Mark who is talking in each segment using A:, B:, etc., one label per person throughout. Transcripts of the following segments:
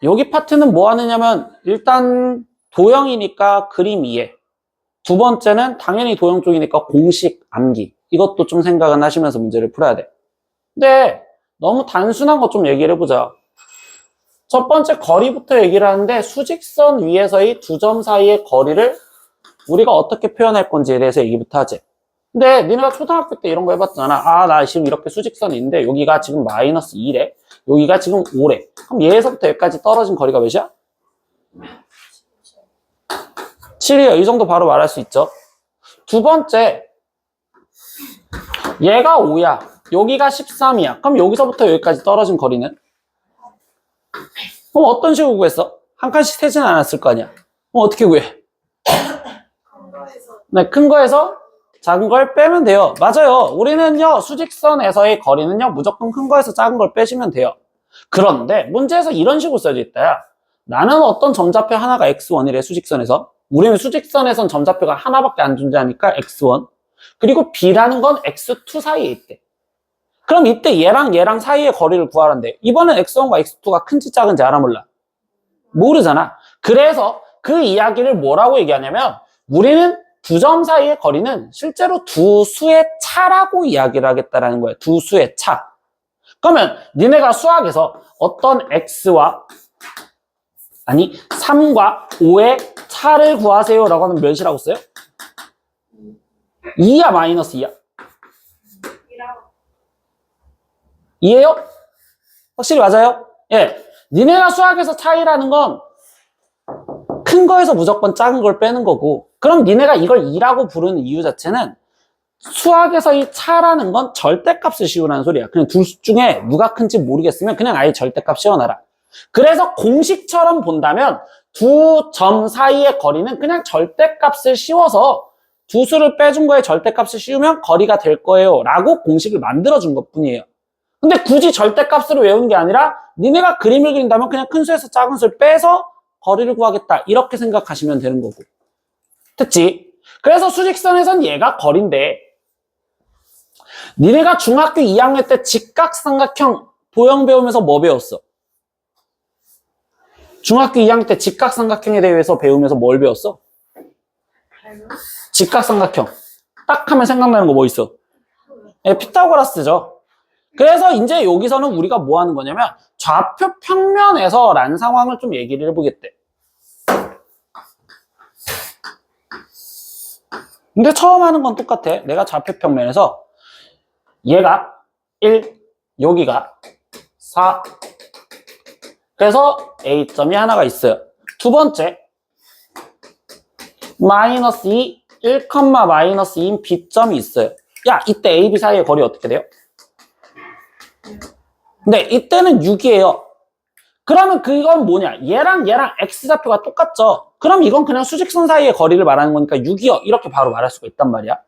A: 여기 파트는 뭐 하느냐면 일단 도형이니까 그림 이해. 두 번째는 당연히 도형 쪽이니까 공식 암기. 이것도 좀 생각은 하시면서 문제를 풀어야 돼. 근데 너무 단순한 거 좀 얘기를 해보자. 첫 번째 거리부터 얘기를 하는데 수직선 위에서의 두 점 사이의 거리를 우리가 어떻게 표현할 건지에 대해서 얘기부터 하지. 근데 니네가 초등학교 때 이런 거 해봤잖아. 나 지금 이렇게 수직선이 있는데 여기가 지금 마이너스 2래. 여기가 지금 5래. 그럼 얘에서부터 여기까지 떨어진 거리가 몇이야? 7이요. 이 정도 바로 말할 수 있죠. 두 번째, 얘가 5야. 여기가 13이야. 그럼 여기서부터 여기까지 떨어진 거리는? 그럼 어떤 식으로 구했어? 한 칸씩 세지는 않았을 거 아니야. 그럼 어떻게 구해? 네, 큰 거에서 작은 걸 빼면 돼요. 맞아요. 우리는요, 수직선에서의 거리는요, 무조건 큰 거에서 작은 걸 빼시면 돼요. 그런데 문제에서 이런 식으로 써져 있다. 나는 어떤 점좌표 하나가 x1이래, 수직선에서. 우리는 수직선에선 점좌표가 하나밖에 안 존재하니까 x1. 그리고 b라는 건 x2 사이에 있대. 그럼 이때 얘랑 얘랑 사이의 거리를 구하란대. 이번엔 x1과 x2가 큰지 작은지 알아 몰라? 모르잖아. 그래서 그 이야기를 뭐라고 얘기하냐면 우리는 두 점 사이의 거리는 실제로 두 수의 차라고 이야기를 하겠다라는 거야. 두 수의 차. 그러면 니네가 수학에서 어떤 x와 3과 5의 차를 구하세요 라고 하면 몇이라고 써요? 2야 마이너스 2야? 2예요? 확실히 맞아요? 예. 니네가 수학에서 차이라는 건 큰 거에서 무조건 작은 걸 빼는 거고, 그럼 니네가 이걸 2라고 부르는 이유 자체는 수학에서 이 차라는 건 절대값을 씌우라는 소리야. 그냥 둘 중에 누가 큰지 모르겠으면 그냥 아예 절대값 씌워놔라. 그래서 공식처럼 본다면 두 점 사이의 거리는 그냥 절대값을 씌워서 두 수를 빼준 거에 절대값을 씌우면 거리가 될 거예요 라고 공식을 만들어준 것 뿐이에요. 근데 굳이 절대값으로 외우는 게 아니라 니네가 그림을 그린다면 그냥 큰 수에서 작은 수를 빼서 거리를 구하겠다 이렇게 생각하시면 되는 거고. 됐지? 그래서 수직선에선 얘가 거리인데 니네가 중학교 2학년 때 직각삼각형 도형 배우면서 뭐 배웠어? 중학교 2학년 때 직각삼각형에 대해서 배우면서 뭘 배웠어? 직각삼각형. 딱 하면 생각나는 거 뭐 있어? 네, 피타고라스죠. 그래서 이제 여기서는 우리가 뭐 하는 거냐면 좌표 평면에서 라는 상황을 좀 얘기를 해보겠대. 근데 처음 하는 건 똑같아. 내가 좌표 평면에서 얘가 1, 여기가 4. 그래서 A점이 하나가 있어요. 두 번째, 마이너스 2, 1, 마이너스 2인 B점이 있어요. 야, 이때 A, B 사이의 거리 어떻게 돼요? 네, 이때는 6이에요. 그러면 그건 뭐냐? 얘랑 X좌표가 똑같죠? 그럼 이건 그냥 수직선 사이의 거리를 말하는 거니까 6이요. 이렇게 바로 말할 수가 있단 말이야.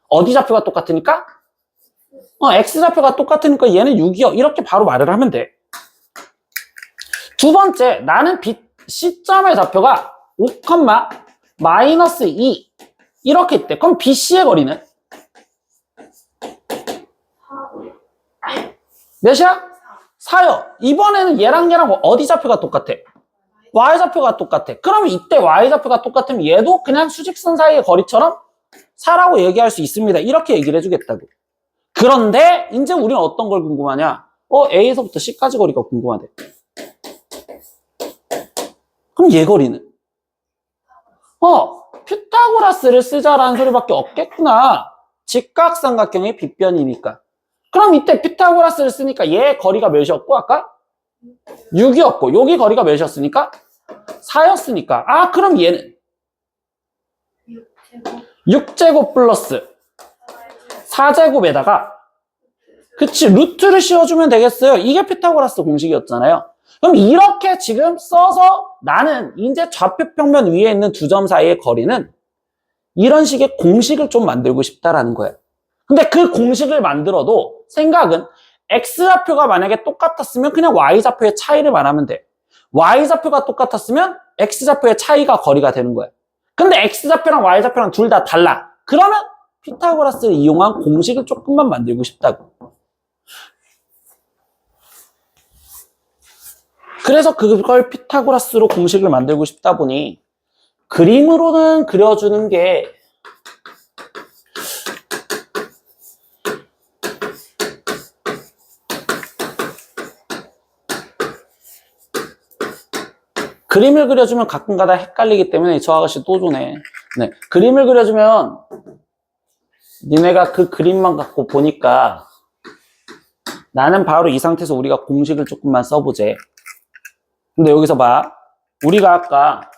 A: 어디 좌표가 똑같으니까? X좌표가 똑같으니까 얘는 6이요. 이렇게 바로 말을 하면 돼. 두 번째, 나는 C점의 좌표가 5, 마이너스 2 이렇게 있대. 그럼 BC의 거리는? 몇이야? 4요. 이번에는 얘랑 어디 좌표가 똑같아? Y좌표가 똑같아. 그럼 이때 Y좌표가 똑같으면 얘도 그냥 수직선 사이의 거리처럼 4라고 얘기할 수 있습니다. 이렇게 얘기를 해주겠다고. 그런데 이제 우리는 어떤 걸 궁금하냐? A에서부터 C까지 거리가 궁금하대. 그럼 얘 거리는? 피타고라스를 쓰자라는 소리밖에 없겠구나. 직각삼각형의 빗변이니까. 그럼 이때 피타고라스를 쓰니까 얘 거리가 몇이었고 아까? 6이었고 여기 거리가 몇이었으니까? 4였으니까 그럼 얘는 6제곱 플러스 4제곱에다가 그치 루트를 씌워주면 되겠어요. 이게 피타고라스 공식이었잖아요. 그럼 이렇게 지금 써서 나는 이제 좌표 평면 위에 있는 두 점 사이의 거리는 이런 식의 공식을 좀 만들고 싶다라는 거예요. 근데 그 공식을 만들어도 생각은 X좌표가 만약에 똑같았으면 그냥 Y좌표의 차이를 말하면 돼. Y좌표가 똑같았으면 X좌표의 차이가 거리가 되는 거야. 근데 X좌표랑 Y좌표랑 둘 다 달라. 그러면 피타고라스를 이용한 공식을 조금만 만들고 싶다고. 그래서 그걸 피타고라스로 공식을 만들고 싶다 보니 그림으로는 그려주는 게 그림을 그려주면 가끔가다 헷갈리기 때문에 저 아가씨 또 주네. 네. 그림을 그려주면 니네가 그 그림만 갖고 보니까 나는 바로 이 상태에서 우리가 공식을 조금만 써보재. 근데 여기서 봐. 우리가 아까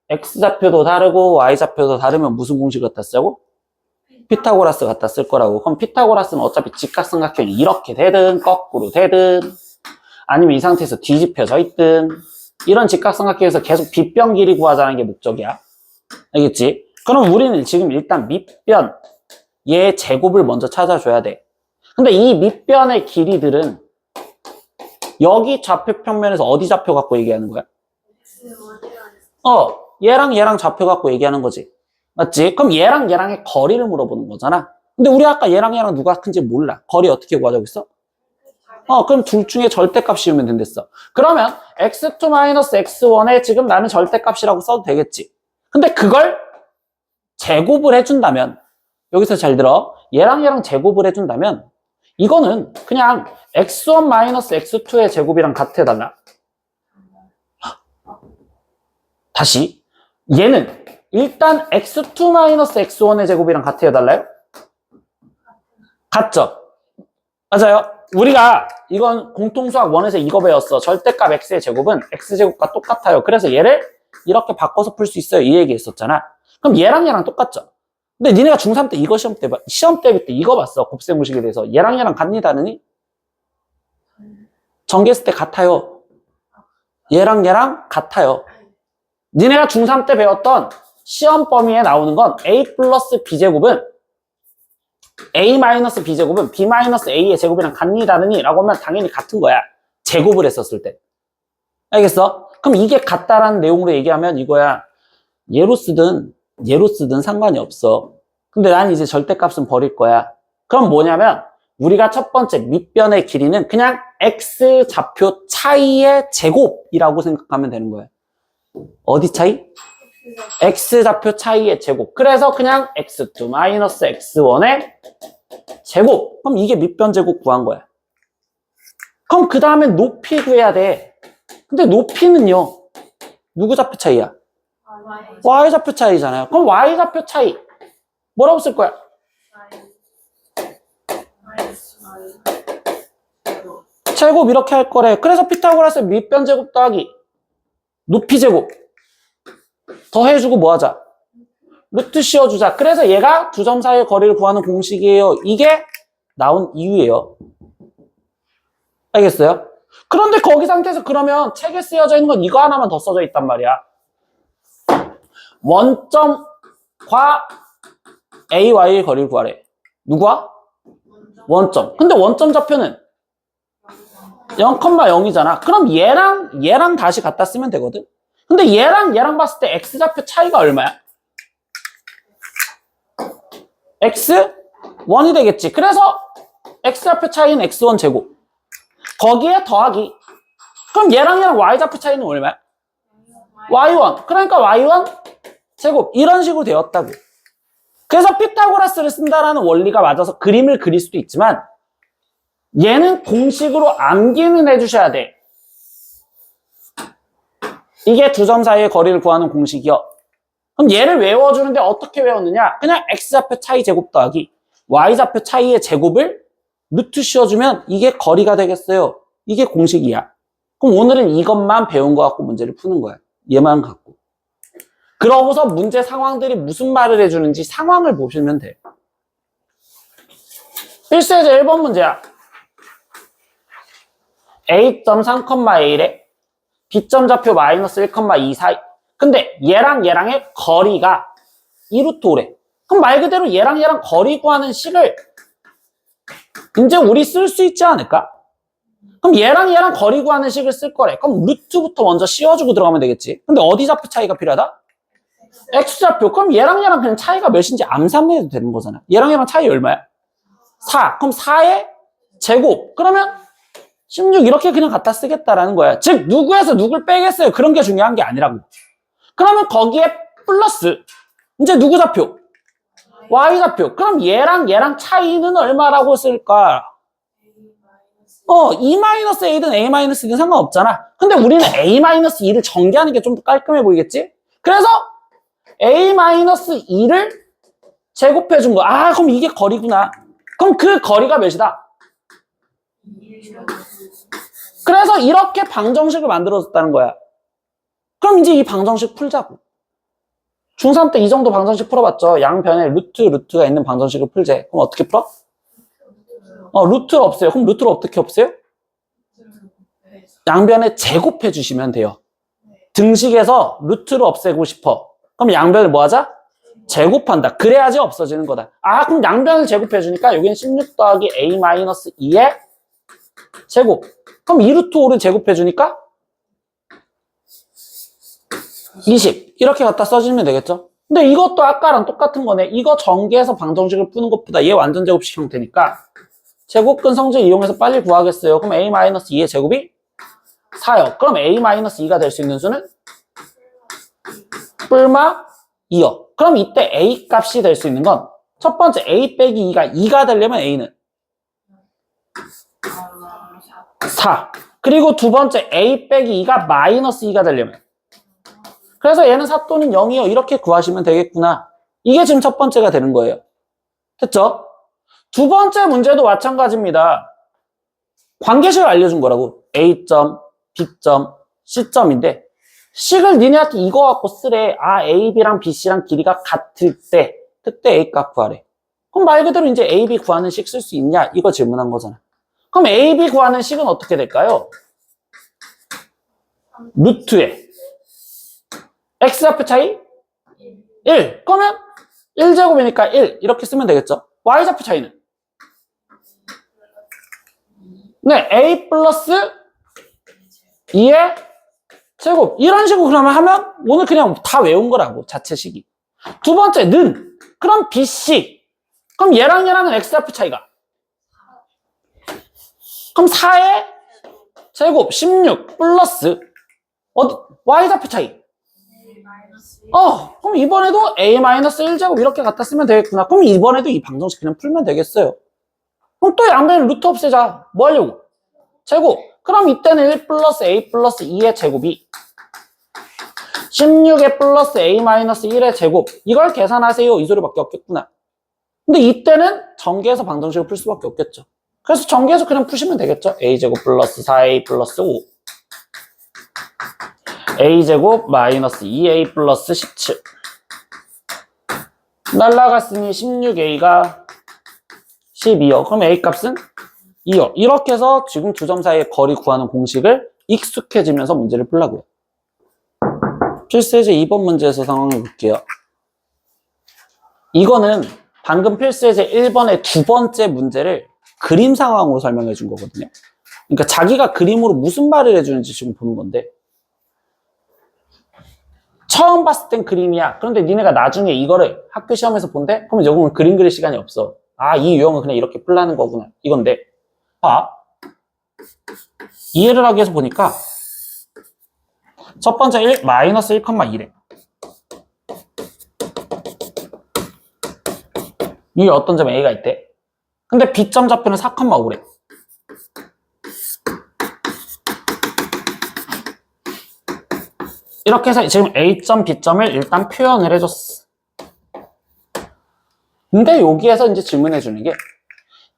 A: X좌표도 다르고 Y좌표도 다르면 무슨 공식 갖다 쓰자고? 피타고라스 갖다 쓸 거라고. 그럼 피타고라스는 어차피 직각삼각형이 이렇게 되든 거꾸로 되든 아니면 이 상태에서 뒤집혀져 있든 이런 직각삼각형에서 계속 빗변 길이 구하자는 게 목적이야. 알겠지? 그럼 우리는 지금 일단 밑변 얘의 제곱을 먼저 찾아줘야 돼. 근데 이 밑변의 길이들은 여기 좌표 평면에서 어디 좌표 갖고 얘기하는 거야? 얘랑 얘랑 좌표 갖고 얘기하는 거지. 맞지? 그럼 얘랑 얘랑의 거리를 물어보는 거잖아. 근데 우리 아까 얘랑 얘랑 누가 큰지 몰라. 거리 어떻게 구하자고 했어? 그럼 둘 중에 절대값 씌우면 된댔어. 그러면 x2-x1에 지금 나는 절대값이라고 써도 되겠지. 근데 그걸 제곱을 해준다면 여기서 잘 들어. 얘랑 얘랑 제곱을 해준다면 이거는 그냥 x1-x2의 제곱이랑 같아달라. 다시 얘는 일단 x2-x1의 제곱이랑 같아달라요? 같죠? 맞아요. 우리가 이건 공통수학 1에서 이거 배웠어. 절대값 x의 제곱은 x제곱과 똑같아요. 그래서 얘를 이렇게 바꿔서 풀 수 있어요. 이 얘기 했었잖아. 그럼 얘랑 얘랑 똑같죠? 근데 니네가 중3 때 이거 시험 대비 때 이거 봤어. 곱셈공식에 대해서. 얘랑 얘랑 같니다느니? 전개했을 때 같아요. 얘랑 얘랑 같아요. 니네가 중3 때 배웠던 시험 범위에 나오는 건 a 플러스 b제곱은 a-b제곱은 b-a의 제곱이랑 같니다느니? 라고 하면 당연히 같은 거야. 제곱을 했었을 때. 알겠어? 그럼 이게 같다라는 내용으로 얘기하면 이거야. 얘로 쓰든 상관이 없어. 근데 난 이제 절대값은 버릴 거야. 그럼 뭐냐면 우리가 첫 번째 밑변의 길이는 그냥 x 좌표 차이의 제곱이라고 생각하면 되는 거야. 어디 차이? x 좌표 차이의 제곱. 그래서 그냥 x2-x1의 제곱. 그럼 이게 밑변 제곱 구한 거야. 그럼 그 다음에 높이 구해야 돼. 근데 높이는요. 누구 좌표 차이야? y 좌표 차이잖아요. 그럼 y 좌표 차이 뭐라고 쓸 거야? 제곱 이렇게 할 거래. 그래서 피타고라스 밑변 제곱 더하기 높이 제곱 더해주고 뭐 하자? 루트 씌워주자. 그래서 얘가 두 점 사이의 거리를 구하는 공식이에요. 이게 나온 이유예요. 알겠어요? 그런데 거기 상태에서 그러면 책에 쓰여져 있는 건 이거 하나만 더 써져 있단 말이야. 원점과 AY의 거리를 구하래. 누구야? 원점. 근데 원점 좌표는 0,0이잖아. 그럼 얘랑 다시 갖다 쓰면 되거든. 근데 얘랑 봤을 때 X좌표 차이가 얼마야? X1이 되겠지. 그래서 X좌표 차이는 X1 제곱. 거기에 더하기. 그럼 얘랑 Y좌표 차이는 얼마야? Y1. 그러니까 Y1 제곱. 이런 식으로 되었다고. 그래서 피타고라스를 쓴다라는 원리가 맞아서 그림을 그릴 수도 있지만 얘는 공식으로 암기는 해주셔야 돼. 이게 두 점 사이의 거리를 구하는 공식이요. 그럼 얘를 외워주는데 어떻게 외웠느냐? 그냥 X좌표 차이 제곱 더하기 Y좌표 차이의 제곱을 루트 씌워주면 이게 거리가 되겠어요. 이게 공식이야. 그럼 오늘은 이것만 배운 거 갖고 문제를 푸는 거야. 얘만 갖고. 그러고서 문제 상황들이 무슨 말을 해주는지 상황을 보시면 돼. 필수예제 1번 문제야. A.3,A래. B점 좌표 마이너스 1,2 사이. 근데 얘랑의 거리가 2루트 5래. 그럼 말 그대로 얘랑 거리 구하는 식을 이제 우리 쓸 수 있지 않을까? 그럼 얘랑 거리 구하는 식을 쓸 거래. 그럼 루트부터 먼저 씌워주고 들어가면 되겠지. 근데 어디 좌표 차이가 필요하다? X좌표. 그럼 얘랑 그냥 차이가 몇인지 암산해도 되는 거잖아. 얘랑 차이 얼마야? 4. 그럼 4의 제곱. 그러면 16 이렇게 그냥 갖다 쓰겠다라는 거야. 즉 누구에서 누굴 빼겠어요. 그런 게 중요한 게 아니라고. 그러면 거기에 플러스 이제 누구 좌표? y 좌표. 그럼 얘랑 차이는 얼마라고 쓸까? 2-a든 a-2든 상관없잖아. 근데 우리는 a-2를 전개하는 게 좀 더 깔끔해 보이겠지? 그래서 a-2를 제곱해 준 거. 아, 그럼 이게 거리구나. 그럼 그 거리가 몇이다? 그래서 이렇게 방정식을 만들어줬다는 거야. 그럼 이제 이 방정식 풀자고. 중3 때 이 정도 방정식 풀어봤죠? 양변에 루트가 있는 방정식을 풀재. 그럼 어떻게 풀어? 루트를 없애요. 그럼 루트를 어떻게 없애요? 양변에 제곱해 주시면 돼요. 등식에서 루트를 없애고 싶어. 그럼 양변을 뭐 하자? 제곱한다. 그래야지 없어지는 거다. 아, 그럼 양변을 제곱해 주니까 여기는 16 더하기 a-2의 제곱. 그럼 2루트 5를 제곱해 주니까 20. 이렇게 갖다 써주면 되겠죠? 근데 이것도 아까랑 똑같은 거네. 이거 전개해서 방정식을 푸는 것보다 얘 완전 제곱식 형태니까 제곱근 성질 이용해서 빨리 구하겠어요. 그럼 a-2의 제곱이 4요. 그럼 a-2가 될 수 있는 수는 뿔마 2요. 그럼 이때 a 값이 될 수 있는 건 첫 번째 a 빼기 2가 되려면 a는 4. 그리고 두 번째 a 빼기 2가 마이너스 2가 되려면 그래서 얘는 4 또는 0이요. 이렇게 구하시면 되겠구나. 이게 지금 첫 번째가 되는 거예요. 됐죠? 두 번째 문제도 마찬가지입니다. 관계식을 알려준 거라고. A점, B점, C점인데 식을 니네한테 이거 갖고 쓰래. 아, A, B랑 B, C랑 길이가 같을 때 그때 A 값 구하래. 그럼 말 그대로 이제 A, B 구하는 식 쓸 수 있냐? 이거 질문한 거잖아. 그럼 A, B 구하는 식은 어떻게 될까요? 루트에 X좌표 차이 1. 그러면 1제곱이니까 1 이렇게 쓰면 되겠죠. Y좌표 차이는 네, A 플러스 2의 제곱. 이런 식으로 그러면 하면 오늘 그냥 다 외운 거라고. 자체식이. 두 번째는 그럼 BC. 그럼 얘랑은 X좌표 차이가 그럼 4의 제곱 16 플러스 Y좌표 차이 그럼 이번에도 A-1제곱 이렇게 갖다 쓰면 되겠구나. 그럼 이번에도 이 방정식 그냥 풀면 되겠어요. 그럼 또 양변에 루트 없애자. 뭐 하려고? 제곱. 그럼 이때는 1 플러스 A 플러스 2의 제곱이 16의 플러스 A-1의 제곱. 이걸 계산하세요. 이 소리밖에 없겠구나. 근데 이때는 전개해서 방정식을 풀 수밖에 없겠죠. 그래서 전개해서 그냥 푸시면 되겠죠. A제곱 플러스 4A 플러스 5 A제곱 마이너스 2A 플러스 17 날라갔으니 16A가 12요. 그럼 A 값은 2요. 이렇게 해서 지금 두 점 사이의 거리 구하는 공식을 익숙해지면서 문제를 풀라고요. 필수예제 2번 문제에서 상황을 볼게요. 이거는 방금 필수예제 1번의 두 번째 문제를 그림 상황으로 설명해 준 거거든요. 그러니까 자기가 그림으로 무슨 말을 해주는지 지금 보는 건데 처음 봤을 땐 그림이야. 그런데 니네가 나중에 이거를 학교 시험에서 본대? 그러면 여기는 그림 그릴 시간이 없어. 아, 이 유형은 그냥 이렇게 풀라는 거구나. 이건데 봐. 이해를 하기 위해서 보니까 첫 번째 1, 마이너스 1,2래. 이 어떤 점에 A가 있대? 근데 B점 좌표는 4,5래. 이렇게 해서 지금 A점, B점을 일단 표현을 해줬어. 근데 여기에서 이제 질문해 주는 게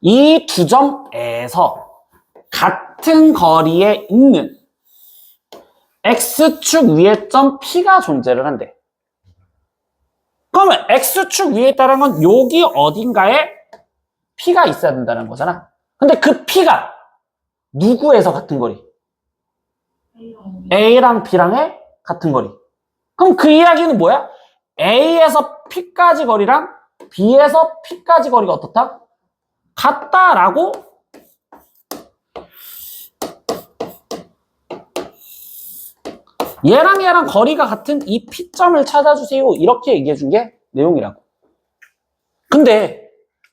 A: 이 두 점에서 같은 거리에 있는 X축 위의 점 P가 존재를 한대. 그러면 X축 위에 있다는 건 여기 어딘가에 P가 있어야 된다는 거잖아. 근데 그 P가 누구에서 같은 거리? A랑 B랑의 같은 거리. 그럼 그 이야기는 뭐야? A에서 P까지 거리랑 B에서 P까지 거리가 어떻다? 같다라고 얘랑 거리가 같은 이 P점을 찾아주세요. 이렇게 얘기해 준 게 내용이라고. 근데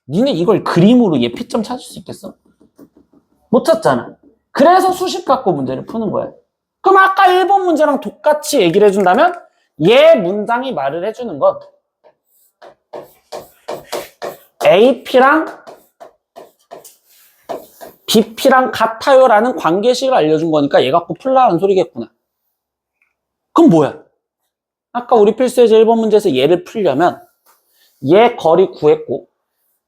A: 니네 이걸 그림으로 얘 P점 찾을 수 있겠어? 못 찾잖아. 그래서 수식 갖고 문제를 푸는 거예요. 그럼 아까 1번 문제랑 똑같이 얘기를 해준다면 얘 문장이 말을 해주는 건 AP랑 BP랑 같아요라는 관계식을 알려준 거니까 얘 갖고 풀라는 소리겠구나. 그럼 뭐야? 아까 우리 필수예제 1번 문제에서 얘를 풀려면 얘 거리 구했고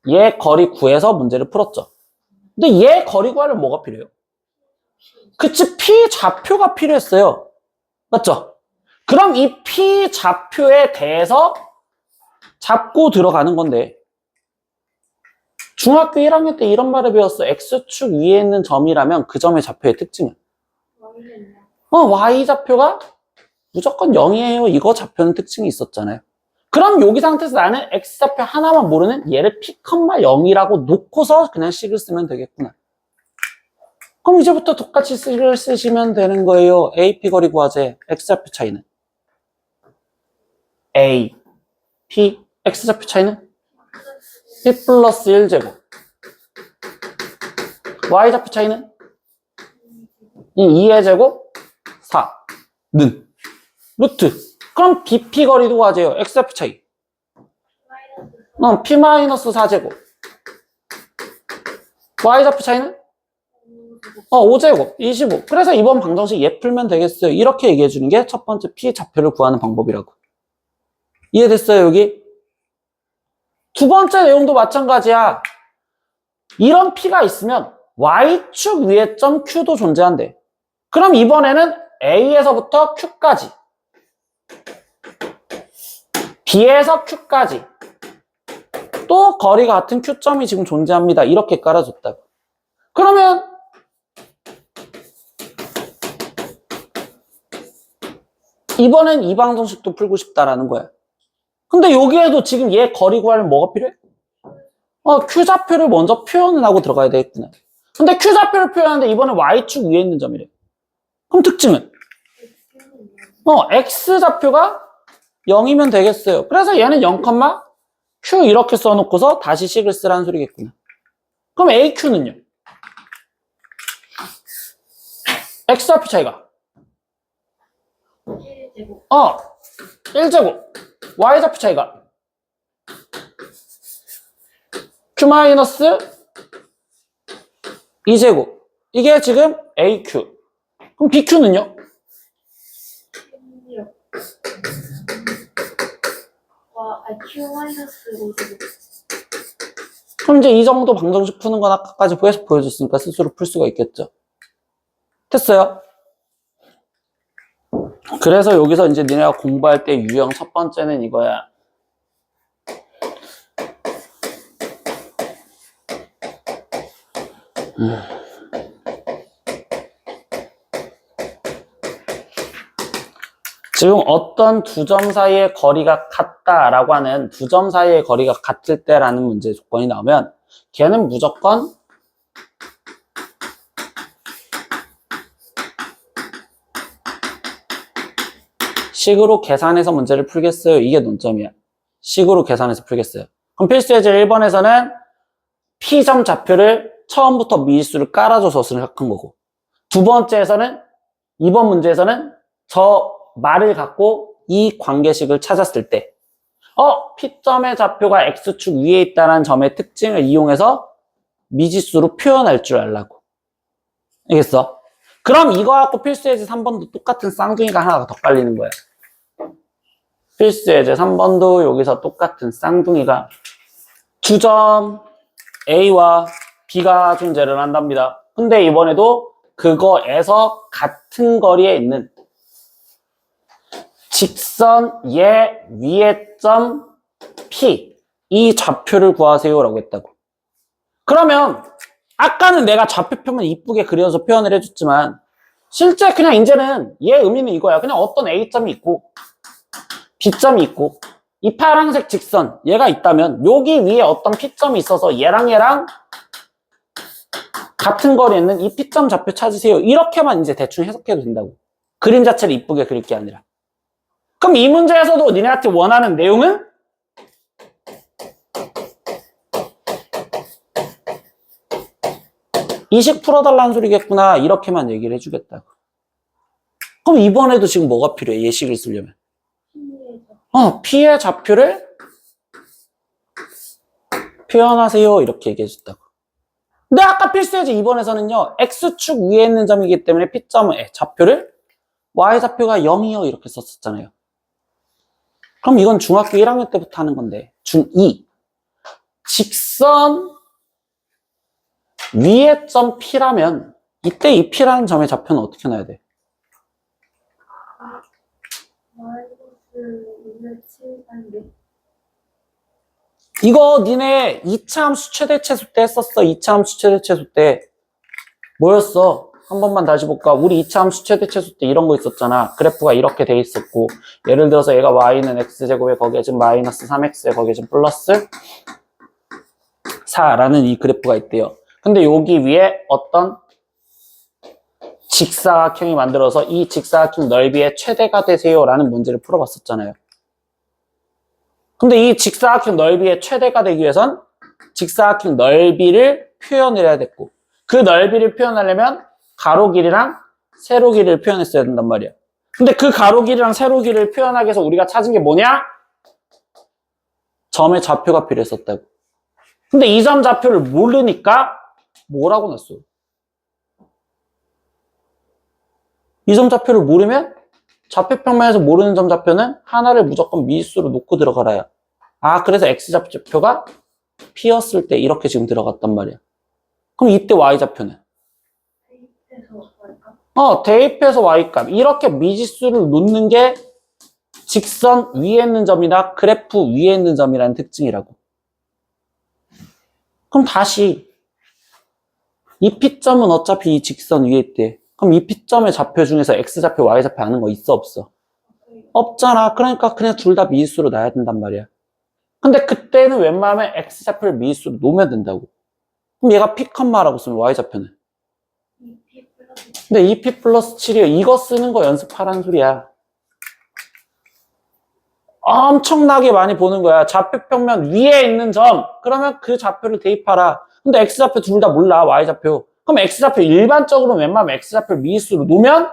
A: 얘 거리 구해서 문제를 풀었죠. 근데 얘 거리 구하려면 뭐가 필요해요? 그치, P 좌표가 필요했어요. 맞죠? 그럼 이 P 좌표에 대해서 잡고 들어가는 건데 중학교 1학년 때 이런 말을 배웠어. X축 위에 있는 점이라면 그 점의 좌표의 특징은? Y좌표가 무조건 0이에요. 이거 좌표는 특징이 있었잖아요. 그럼 여기 상태에서 나는 X좌표 하나만 모르는 얘를 P, 0이라고 놓고서 그냥 식을 쓰면 되겠구나. 그럼 이제부터 똑같이 식을 쓰시면 되는 거예요. AP 거리 구하제 X좌표 차이는 A, P, X좌표 차이는 P 플러스 1제곱. Y좌표 차이는 2의 제곱 4는 루트. 그럼 BP 거리도 구하제요. X좌표 차이 P 마이너스 4제곱. Y좌표 차이는 5제곱 25. 그래서 이번 방정식 얘 풀면 되겠어요. 이렇게 얘기해 주는 게 첫 번째 P 좌표를 구하는 방법이라고. 이해됐어요 여기? 두 번째 내용도 마찬가지야. 이런 P가 있으면 Y축 위에 점 Q도 존재한대. 그럼 이번에는 A에서부터 Q까지 B에서 Q까지 또 거리가 같은 Q점이 지금 존재합니다. 이렇게 깔아줬다고. 그러면 이번엔 이 방정식도 풀고 싶다라는 거야. 근데 여기에도 지금 얘 거리 구하려면 뭐가 필요해? Q좌표를 먼저 표현을 하고 들어가야 되겠구나. 근데 Q좌표를 표현하는데 이번엔 Y축 위에 있는 점이래. 그럼 특징은? X좌표가 0이면 되겠어요. 그래서 얘는 0, Q 이렇게 써놓고서 다시 식을 쓰라는 소리겠구나. 그럼 AQ는요? X좌표 차이가 1제곱. Y좌표 차이가 Q 마이너스 2제곱. 이게 지금 AQ. 그럼 BQ는요? 그럼 이제 이 정도 방정식 푸는 건 아까까지 계속 보여줬으니까 스스로 풀 수가 있겠죠. 됐어요? 그래서 여기서 이제 니네가 공부할 때 유형 첫 번째는 이거야. 지금 어떤 두 점 사이의 거리가 같다라고 하는 두 점 사이의 거리가 같을 때라는 문제 조건이 나오면 걔는 무조건 식으로 계산해서 문제를 풀겠어요. 이게 논점이야. 식으로 계산해서 풀겠어요. 그럼 필수예제 1번에서는 P점 좌표를 처음부터 미지수를 깔아줘서 생각한 거고, 두 번째에서는 이번 문제에서는 저 말을 갖고 이 관계식을 찾았을 때 P점의 좌표가 X축 위에 있다는 점의 특징을 이용해서 미지수로 표현할 줄 알라고. 알겠어? 그럼 이거 갖고 필수예제 3번도 똑같은 쌍둥이가 하나가 더 깔리는 거야. 필수예제 3번도 여기서 똑같은 쌍둥이가 두 점 A와 B가 존재를 한답니다. 근데 이번에도 그거에서 같은 거리에 있는 직선 얘 위에 점 P 이 좌표를 구하세요 라고 했다고. 그러면 아까는 내가 좌표표만 이쁘게 그려서 표현을 해줬지만 실제 그냥 이제는 얘 의미는 이거야. 그냥 어떤 A점이 있고 B점이 있고 이 파란색 직선 얘가 있다면 여기 위에 어떤 P점이 있어서 얘랑 같은 거리에 있는 이 P점 좌표 찾으세요. 이렇게만 이제 대충 해석해도 된다고. 그림 자체를 이쁘게 그릴 게 아니라. 그럼 이 문제에서도 니네한테 원하는 내용은 이식 풀어달라는 소리겠구나. 이렇게만 얘기를 해주겠다고. 그럼 이번에도 지금 뭐가 필요해? 예식을 쓰려면. P의 좌표를 표현하세요. 이렇게 얘기해줬다고. 근데 아까 필수예제 2번에서는요. X축 위에 있는 점이기 때문에 P점의 좌표를 Y좌표가 0이요. 이렇게 썼었잖아요. 그럼 이건 중학교 1학년 때부터 하는 건데 중2 직선 위에 점 P라면 이때 이 P라는 점의 좌표는 어떻게 놔야 돼? 이거 니네 2차 함수 최대체수 때 했었어. 2차 함수 최대체수 때 뭐였어? 한 번만 다시 볼까? 우리 2차 함수 최대체수 때 이런 거 있었잖아. 그래프가 이렇게 돼 있었고 예를 들어서 얘가 y는 x제곱에 거기에 지금 마이너스 3x에 거기에 지금 플러스 4라는 이 그래프가 있대요. 근데 여기 위에 어떤 직사각형이 만들어서 이 직사각형 넓이의 최대가 되세요 라는 문제를 풀어봤었잖아요. 근데 이 직사각형 넓이의 최대가 되기 위해선 직사각형 넓이를 표현을 해야 됐고 그 넓이를 표현하려면 가로 길이랑 세로 길이를 표현했어야 된단 말이야. 근데 그 가로 길이랑 세로 길이를 표현하기 위해서 우리가 찾은 게 뭐냐? 점의 좌표가 필요했었다고. 근데 이 점 좌표를 모르니까 뭐라고 냈어? 이 점 좌표를 모르면 좌표평면에서 모르는 점 좌표는 하나를 무조건 미지수로 놓고 들어가라야. 아, 그래서 X좌표가 P였을 때 이렇게 지금 들어갔단 말이야. 그럼 이때 Y좌표는? 대입해서 Y값. 이렇게 미지수를 놓는 게 직선 위에 있는 점이나 그래프 위에 있는 점이라는 특징이라고. 그럼 다시 이 P점은 어차피 이 직선 위에 있대. 그럼 이 P점의 좌표 중에서 X좌표, Y좌표 아는 거 있어, 없어? 없잖아. 그러니까 그냥 둘 다 미지수로 놔야 된단 말이야. 근데 그때는 웬만하면 X좌표를 미지수로 놓으면 된다고. 그럼 얘가 P, 라고 쓰면 Y좌표는? 근데 2P 플러스 7이요. 이거 쓰는 거 연습하라는 소리야. 엄청나게 많이 보는 거야. 좌표평면 위에 있는 점. 그러면 그 좌표를 대입하라. 근데 X좌표 둘 다 몰라. Y좌표. 그럼 X좌표 일반적으로 웬만하면 X좌표 미지수로 놓으면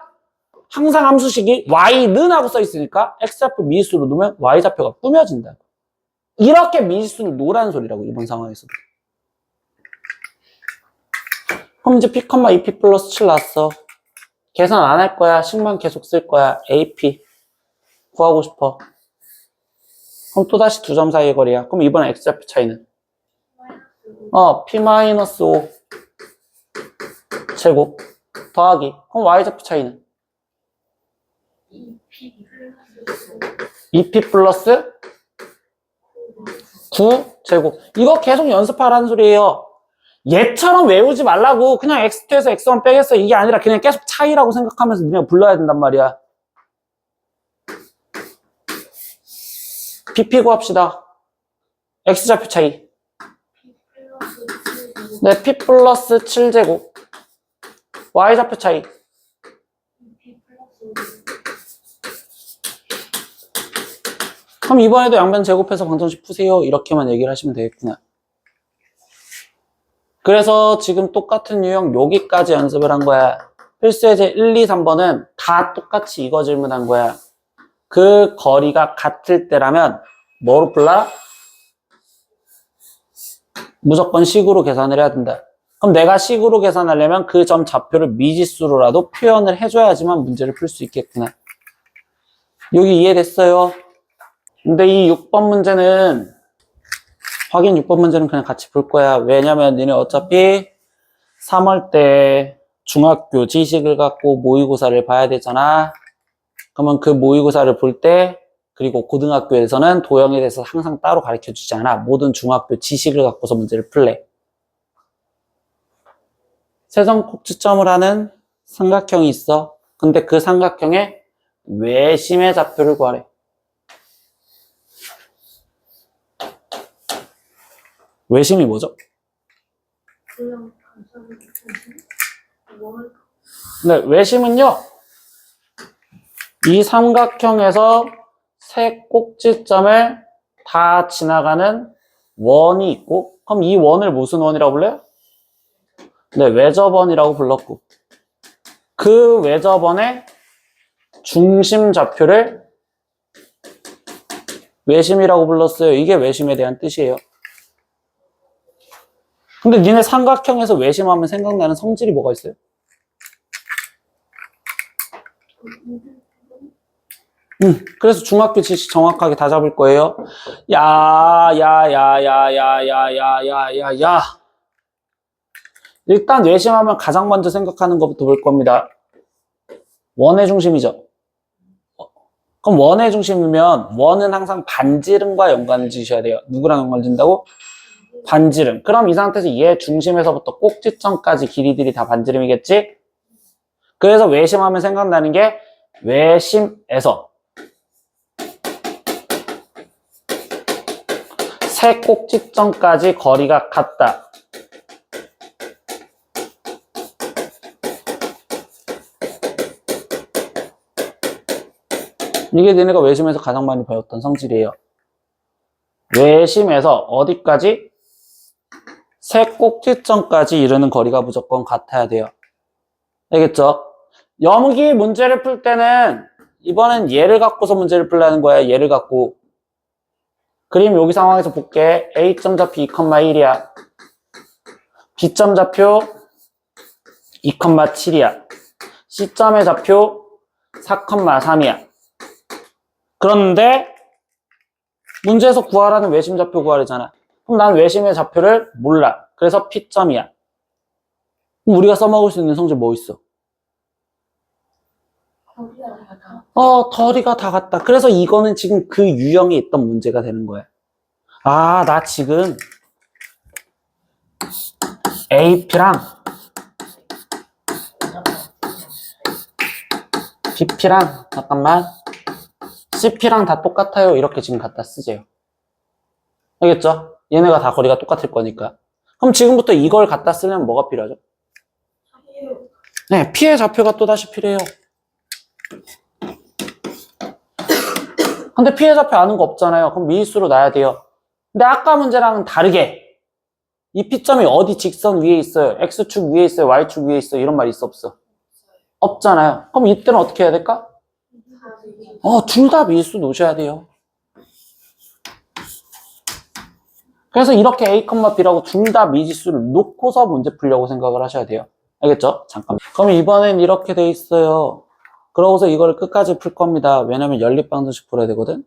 A: 항상 함수식이 Y는 하고 써있으니까 X좌표 미지수로 놓으면 Y좌표가 꾸며진다. 이렇게 미지수를 놓으라는 소리라고 이번 상황에서도. 그럼 이제 P, 2P 플러스 7 나왔어. 계산 안 할 거야. 식만 계속 쓸 거야. AP 구하고 싶어. 그럼 또다시 두 점 사이의 거리야. 그럼 이번에 X좌표 차이는? P-5 제곱 더하기. 그럼 Y좌표 차이는? 2P 플러스 9 제곱. 이거 계속 연습하라는 소리예요. 얘처럼 외우지 말라고. 그냥 X2에서 X1 빼겠어. 이게 아니라 그냥 계속 차이라고 생각하면서 그냥 불러야 된단 말이야. BP 구합시다. X좌표 차이. 네, P 플러스 7제곱. Y좌표 차이. 그럼 이번에도 양변 제곱해서 방정식 푸세요. 이렇게만 얘기를 하시면 되겠구나. 그래서 지금 똑같은 유형 여기까지 연습을 한 거야. 필수예제 1, 2, 3번은 다 똑같이 이거 질문한 거야. 그 거리가 같을 때라면 뭐로 풀라? 무조건 식으로 계산을 해야 된다. 그럼 내가 식으로 계산하려면 그 점 좌표를 미지수로라도 표현을 해줘야지만 문제를 풀 수 있겠구나. 여기 이해됐어요? 근데 이 6번 문제는 확인 6번 문제는 그냥 같이 볼 거야. 왜냐면 니네 어차피 3월 때 중학교 지식을 갖고 모의고사를 봐야 되잖아. 그러면 그 모의고사를 볼 때 그리고 고등학교에서는 도형에 대해서 항상 따로 가르쳐 주지 않아. 모든 중학교 지식을 갖고서 문제를 풀래. 세선 꼭지점을 하는 삼각형이 있어. 근데 그 삼각형의 외심의 좌표를 구하래. 외심이 뭐죠? 네, 외심은요. 이 삼각형에서 세 꼭지점을 다 지나가는 원이 있고, 그럼 이 원을 무슨 원이라고 불러요? 네, 외접원이라고 불렀고 그 외접원의 중심 좌표를 외심이라고 불렀어요. 이게 외심에 대한 뜻이에요. 근데 니네 삼각형에서 외심하면 생각나는 성질이 뭐가 있어요? 그래서 중학교 지식 정확하게 다 잡을 거예요. 야. 일단 외심하면 가장 먼저 생각하는 것부터 볼 겁니다. 원의 중심이죠. 그럼 원의 중심이면 원은 항상 반지름과 연관을 지셔야 돼요. 누구랑 연관을 진다고? 반지름. 그럼 이 상태에서 얘 중심에서부터 꼭지점까지 길이들이 다 반지름이겠지? 그래서 외심하면 생각나는 게 외심에서 세 꼭지점까지 거리가 같다. 이게 너네가 외심에서 가장 많이 배웠던 성질이에요. 외심에서 어디까지? 세 꼭지점까지 이르는 거리가 무조건 같아야 돼요. 알겠죠? 여기 문제를 풀 때는 이번엔 얘를 갖고서 문제를 풀라는 거야. 얘를 갖고. 그림 여기 상황에서 볼게. A점 좌표 2,1이야. B점 좌표 2,7이야. C점의 좌표 4,3이야. 그런데 문제에서 구하라는 외심 좌표 구하래잖아. 그럼 난 외심의 좌표를 몰라. 그래서 P점이야. 그럼 우리가 써먹을 수 있는 성질 뭐 있어? 덜이가 다 같다. 그래서 이거는 지금 그 유형에 있던 문제가 되는 거야. 아, 나 지금 AP랑 BP랑 잠깐만 CP랑 다 똑같아요. 이렇게 지금 갖다 쓰세요. 알겠죠? 얘네가 다 거리가 똑같을 거니까. 그럼 지금부터 이걸 갖다 쓰려면 뭐가 필요하죠? 네, P의 좌표가 또다시 필요해요. 근데 P의 좌표 아는 거 없잖아요. 그럼 미지수로 놔야 돼요. 근데 아까 문제랑은 다르게 이 P점이 어디 직선 위에 있어요? X축 위에 있어요? Y축 위에 있어요? 이런 말 있어 없어? 없잖아요. 그럼 이때는 어떻게 해야 될까? 둘 다 미지수 놓으셔야 돼요. 그래서 이렇게 A, B라고 둘 다 미지수를 놓고서 문제 풀려고 생각을 하셔야 돼요. 알겠죠? 잠깐만. 그럼 이번엔 이렇게 돼 있어요. 그러고서 이걸 끝까지 풀 겁니다. 왜냐면 연립방정식 풀어야 되거든.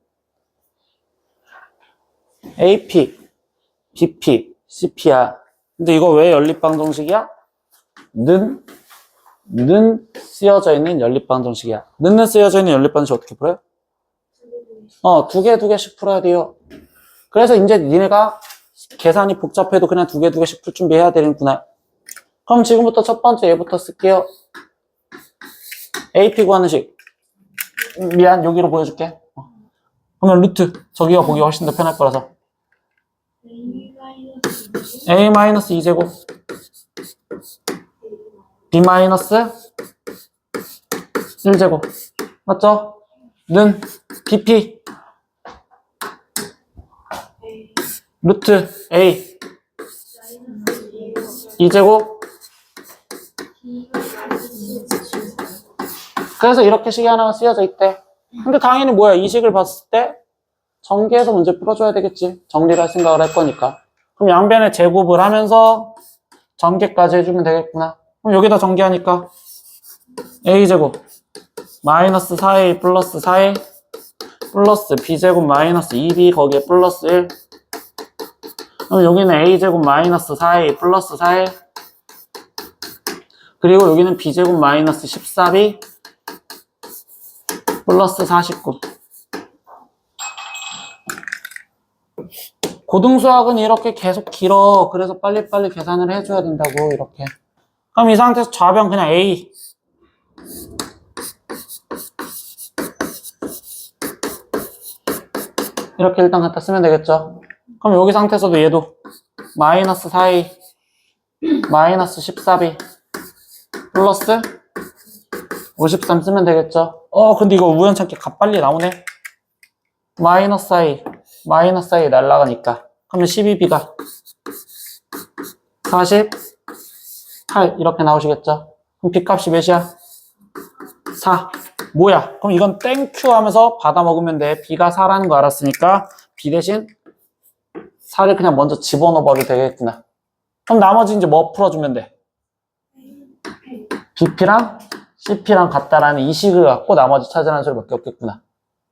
A: AP, BP, CP야. 근데 이거 왜 연립방정식이야? 는 쓰여져 있는 연립방정식이야. 는 쓰여져 있는 연립방정식 어떻게 풀어요? 두 개씩 풀어야 돼요. 그래서 이제 니네가 계산이 복잡해도 그냥 두 개씩 풀 준비해야 되는구나. 그럼 지금부터 첫 번째 얘부터 쓸게요. AP 구하는 식. 미안, 여기로 보여줄게. 그러면 루트. 저기가 보기 훨씬 더 편할 거라서. A-2제곱 B-1제곱 맞죠? 는 BP 루트 A 2제곱. 그래서 이렇게 식이 하나가 쓰여져 있대. 근데 당연히 뭐야, 이 식을 봤을 때 전개해서 문제 풀어줘야 되겠지. 정리를 할 생각을 할 거니까. 그럼 양변에 제곱을 하면서 전개까지 해주면 되겠구나. 그럼 여기다 전개하니까 A제곱 마이너스 4A 플러스 4A 플러스 B제곱 마이너스 2B 거기에 플러스 1. 그럼 여기는 A제곱 마이너스 4A 플러스 4A 그리고 여기는 B제곱 마이너스 14B 플러스 49. 고등수학은 이렇게 계속 길어. 그래서 빨리빨리 계산을 해줘야 된다고. 이렇게. 그럼 이 상태에서 좌변 그냥 A 이렇게 일단 갖다 쓰면 되겠죠. 그럼 여기 상태에서도 얘도 마이너스 4A 마이너스 14B 플러스 53 쓰면 되겠죠. 근데 이거 우연찮게 값 빨리 나오네. 마이너스 4A 날라가니까. 그러면 12B가 40 8 이렇게 나오시겠죠? 그럼 B 값이 몇이야? 4. 뭐야? 그럼 이건 땡큐 하면서 받아 먹으면 돼. B가 4라는 거 알았으니까 B 대신 4를 그냥 먼저 집어넣어 버려도 되겠구나. 그럼 나머지 이제 뭐 풀어주면 돼? BP랑 CP랑 같다라는 이 식을 갖고 나머지 찾으라는 소리밖에 없겠구나.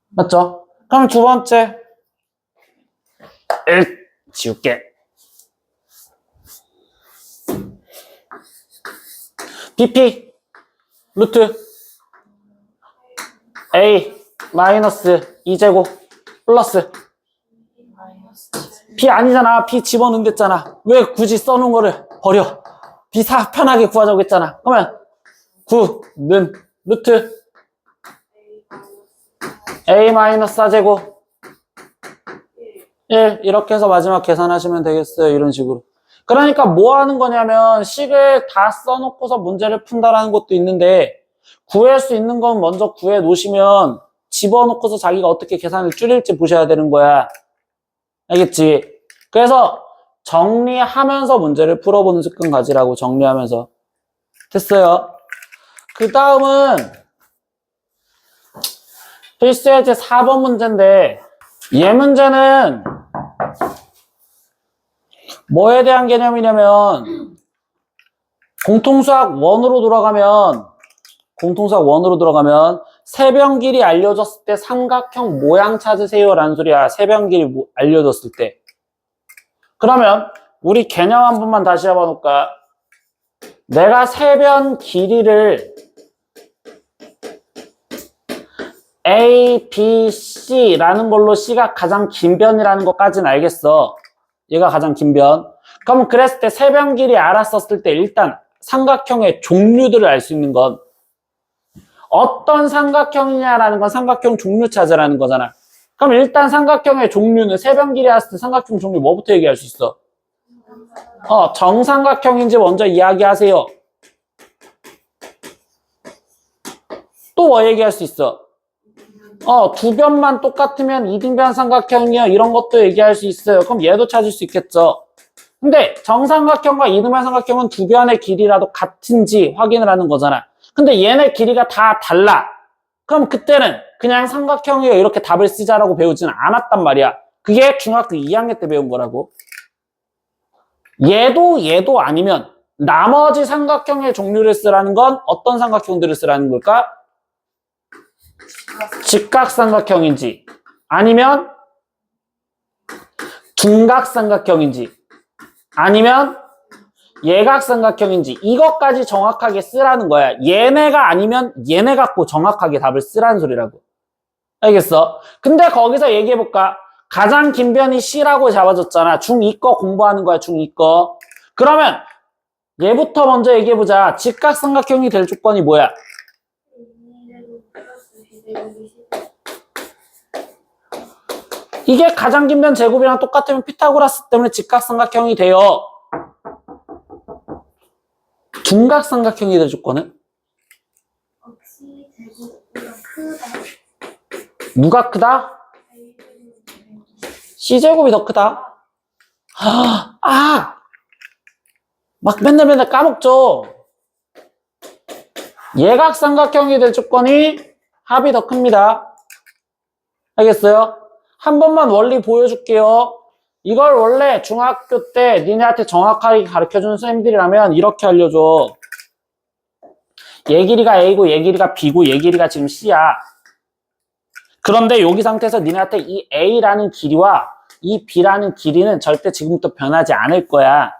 A: 맞죠? 그럼 두 번째 지울게. BP 루트 A 마이너스 2제곱 플러스 B 아니잖아. B 집어넣는댔잖아. 왜 굳이 써놓은 거를 버려? B 편하게 구하자고 했잖아. 그러면 9는 루트 A 마이너스 4제곱 1 이렇게 해서 마지막 계산하시면 되겠어요. 이런 식으로. 그러니까 뭐 하는 거냐면 식을 다 써놓고서 문제를 푼다라는 것도 있는데 구할 수 있는 건 먼저 구해 놓으시면 집어넣고서 자기가 어떻게 계산을 줄일지 보셔야 되는 거야. 알겠지? 그래서 정리하면서 문제를 풀어보는 습관 가지라고. 정리하면서. 됐어요. 그 다음은 필수예제 4번 문제인데 얘 문제는 뭐에 대한 개념이냐면 공통수학 1으로 돌아가면 세변 길이 알려졌을 때 삼각형 모양 찾으세요 라는 소리야. 세변 길이 알려졌을 때. 그러면 우리 개념 한 번만 다시 해봐놓을까? 내가 세변 길이를 A, B, C라는 걸로 C가 가장 긴 변이라는 것까지는 알겠어. 얘가 가장 긴 변. 그럼 그랬을 때 세변 길이 알았었을 때 일단 삼각형의 종류들을 알 수 있는 건 어떤 삼각형이냐라는 건 삼각형 종류 찾으라는 거잖아. 그럼 일단 삼각형의 종류는 세변 길이 알았을 때 삼각형 종류 뭐부터 얘기할 수 있어? 정삼각형인지 먼저 이야기하세요. 또 뭐 얘기할 수 있어? 두 변만 똑같으면 이등변 삼각형이요. 이런 것도 얘기할 수 있어요. 그럼 얘도 찾을 수 있겠죠. 근데 정삼각형과 이등변 삼각형은 두 변의 길이라도 같은지 확인을 하는 거잖아. 근데 얘네 길이가 다 달라. 그럼 그때는 그냥 삼각형이요. 이렇게 답을 쓰자라고 배우지는 않았단 말이야. 그게 중학교 2학년 때 배운 거라고. 얘도 아니면 나머지 삼각형의 종류를 쓰라는 건 어떤 삼각형들을 쓰라는 걸까? 직각삼각형인지 아니면 둔각삼각형인지 아니면 예각삼각형인지 이것까지 정확하게 쓰라는 거야. 얘네가 아니면 얘네 갖고 정확하게 답을 쓰라는 소리라고. 알겠어? 근데 거기서 얘기해볼까? 가장 긴 변이 C라고 잡아줬잖아. 중2 거 공부하는 거야. 중2 거. 그러면 얘부터 먼저 얘기해보자. 직각삼각형이 될 조건이 뭐야? 이게 가장 긴 변 제곱이랑 똑같으면 피타고라스 때문에 직각삼각형이 돼요. 둔각삼각형이 될 조건은? 누가 크다? C제곱이 더 크다? 막 맨날 까먹죠? 예각삼각형이 될 조건이 합이 더 큽니다. 알겠어요? 한 번만 원리 보여줄게요. 이걸 원래 중학교 때 니네한테 정확하게 가르쳐준 선생님들이라면 이렇게 알려줘. 얘 길이가 A고 얘 길이가 B고 얘 길이가 지금 C야. 그런데 여기 상태에서 니네한테 이 A라는 길이와 이 B라는 길이는 절대 지금부터 변하지 않을 거야.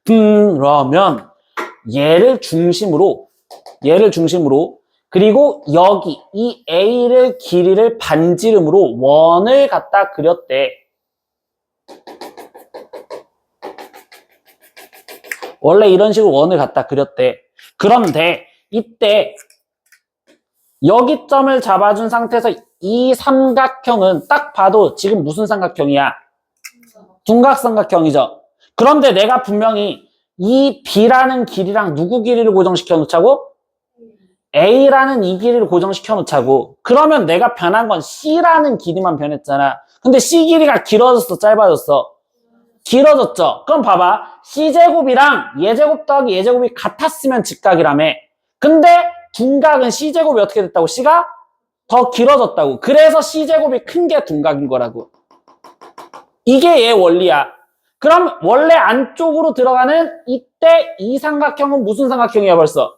A: 그러면 얘를 중심으로 그리고 여기 이 A를 길이를 반지름으로 원을 갖다 그렸대. 원래 이런 식으로 원을 갖다 그렸대. 그런데 이때 여기 점을 잡아준 상태에서 이 삼각형은 딱 봐도 지금 무슨 삼각형이야? 둔각삼각형이죠. 그런데 내가 분명히 이 B라는 길이랑 누구 길이를 고정시켜 놓자고? A라는 이 길이를 고정시켜 놓자고. 그러면 내가 변한 건 C라는 길이만 변했잖아. 근데 C 길이가 길어졌어, 짧아졌어? 길어졌죠? 그럼 봐봐. C제곱이랑 얘제곱 더하기 얘제곱이 같았으면 직각이라며. 근데 둔각은 C제곱이 어떻게 됐다고? C가 더 길어졌다고. 그래서 C제곱이 큰 게 둔각인 거라고. 이게 얘 원리야. 그럼 원래 안쪽으로 들어가는 이때 이 삼각형은 무슨 삼각형이야 벌써?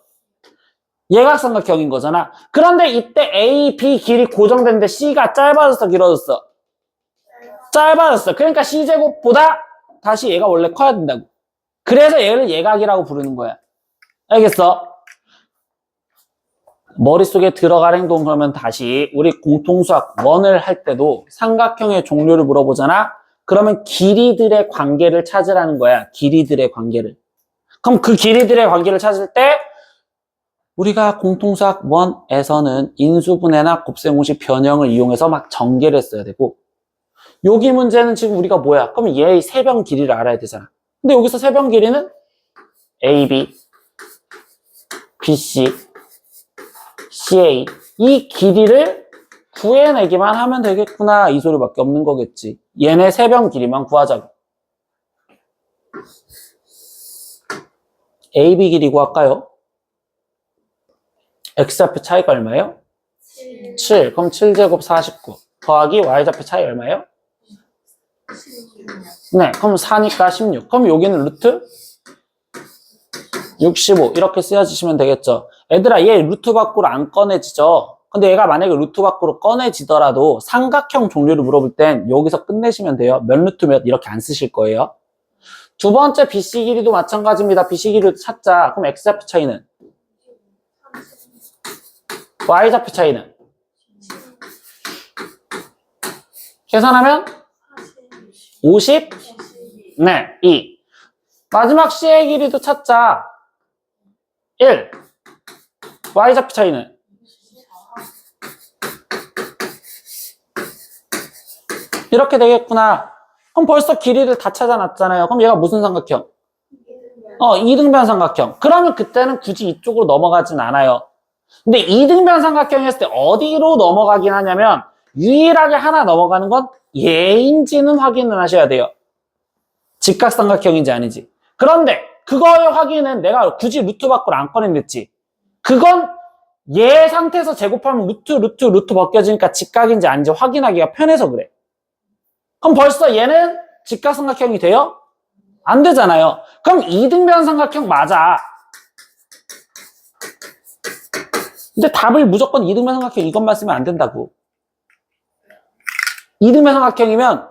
A: 예각삼각형인 거잖아. 그런데 이때 A, B 길이 고정됐는데 C가 짧아졌어, 길어졌어? 짧아졌어. 그러니까 C제곱보다 다시 얘가 원래 커야 된다고. 그래서 얘를 예각이라고 부르는 거야. 알겠어? 머릿속에 들어갈 행동 그러면 다시 우리 공통수학 1을 할 때도 삼각형의 종류를 물어보잖아. 그러면 길이들의 관계를 찾으라는 거야. 길이들의 관계를. 그럼 그 길이들의 관계를 찾을 때 우리가 공통수학 1에서는 인수분해나 곱셈공식 변형을 이용해서 막 전개를 했어야 되고 여기 문제는 지금 우리가 뭐야? 그럼 얘의 세변 길이를 알아야 되잖아. 근데 여기서 세변 길이는 AB, BC, CA 이 길이를 구해내기만 하면 되겠구나 이 소리밖에 없는 거겠지. 얘네 세변 길이만 구하자고. AB 길이 구할까요? X좌표 차이가 얼마예요? 7. 그럼 7제곱 49 더하기 Y좌표 차이 얼마예요? 네, 그럼 4니까 16. 그럼 여기는 루트 65 이렇게 쓰여주시면 되겠죠. 얘들아 얘 루트 밖으로 안 꺼내지죠. 근데 얘가 만약에 루트 밖으로 꺼내지더라도 삼각형 종류를 물어볼 땐 여기서 끝내시면 돼요. 몇 루트 몇 이렇게 안 쓰실 거예요. 두 번째 BC 길이도 마찬가지입니다. BC 길이를 찾자. 그럼 X좌표 차이는? Y좌표 차이는? 계산하면? 50? 네, 2. 마지막 C의 길이도 찾자. 1. Y좌표 차이는? 이렇게 되겠구나. 그럼 벌써 길이를 다 찾아놨잖아요. 그럼 얘가 무슨 삼각형? 이등변 삼각형. 그러면 그때는 굳이 이쪽으로 넘어가진 않아요. 근데 이등변 삼각형이었을 때 어디로 넘어가긴 하냐면 유일하게 하나 넘어가는 건 얘인지는 확인을 하셔야 돼요. 직각삼각형인지 아닌지. 그런데 그거의 확인은 내가 굳이 루트 밖으로 안 꺼냈지. 그건 얘 상태에서 제곱하면 루트 벗겨지니까 직각인지 아닌지 확인하기가 편해서 그래. 그럼 벌써 얘는 직각삼각형이 돼요? 안 되잖아요. 그럼 이등변 삼각형 맞아. 근데 답을 무조건 이등변 삼각형 이것만 쓰면 안 된다고. 이등변 삼각형이면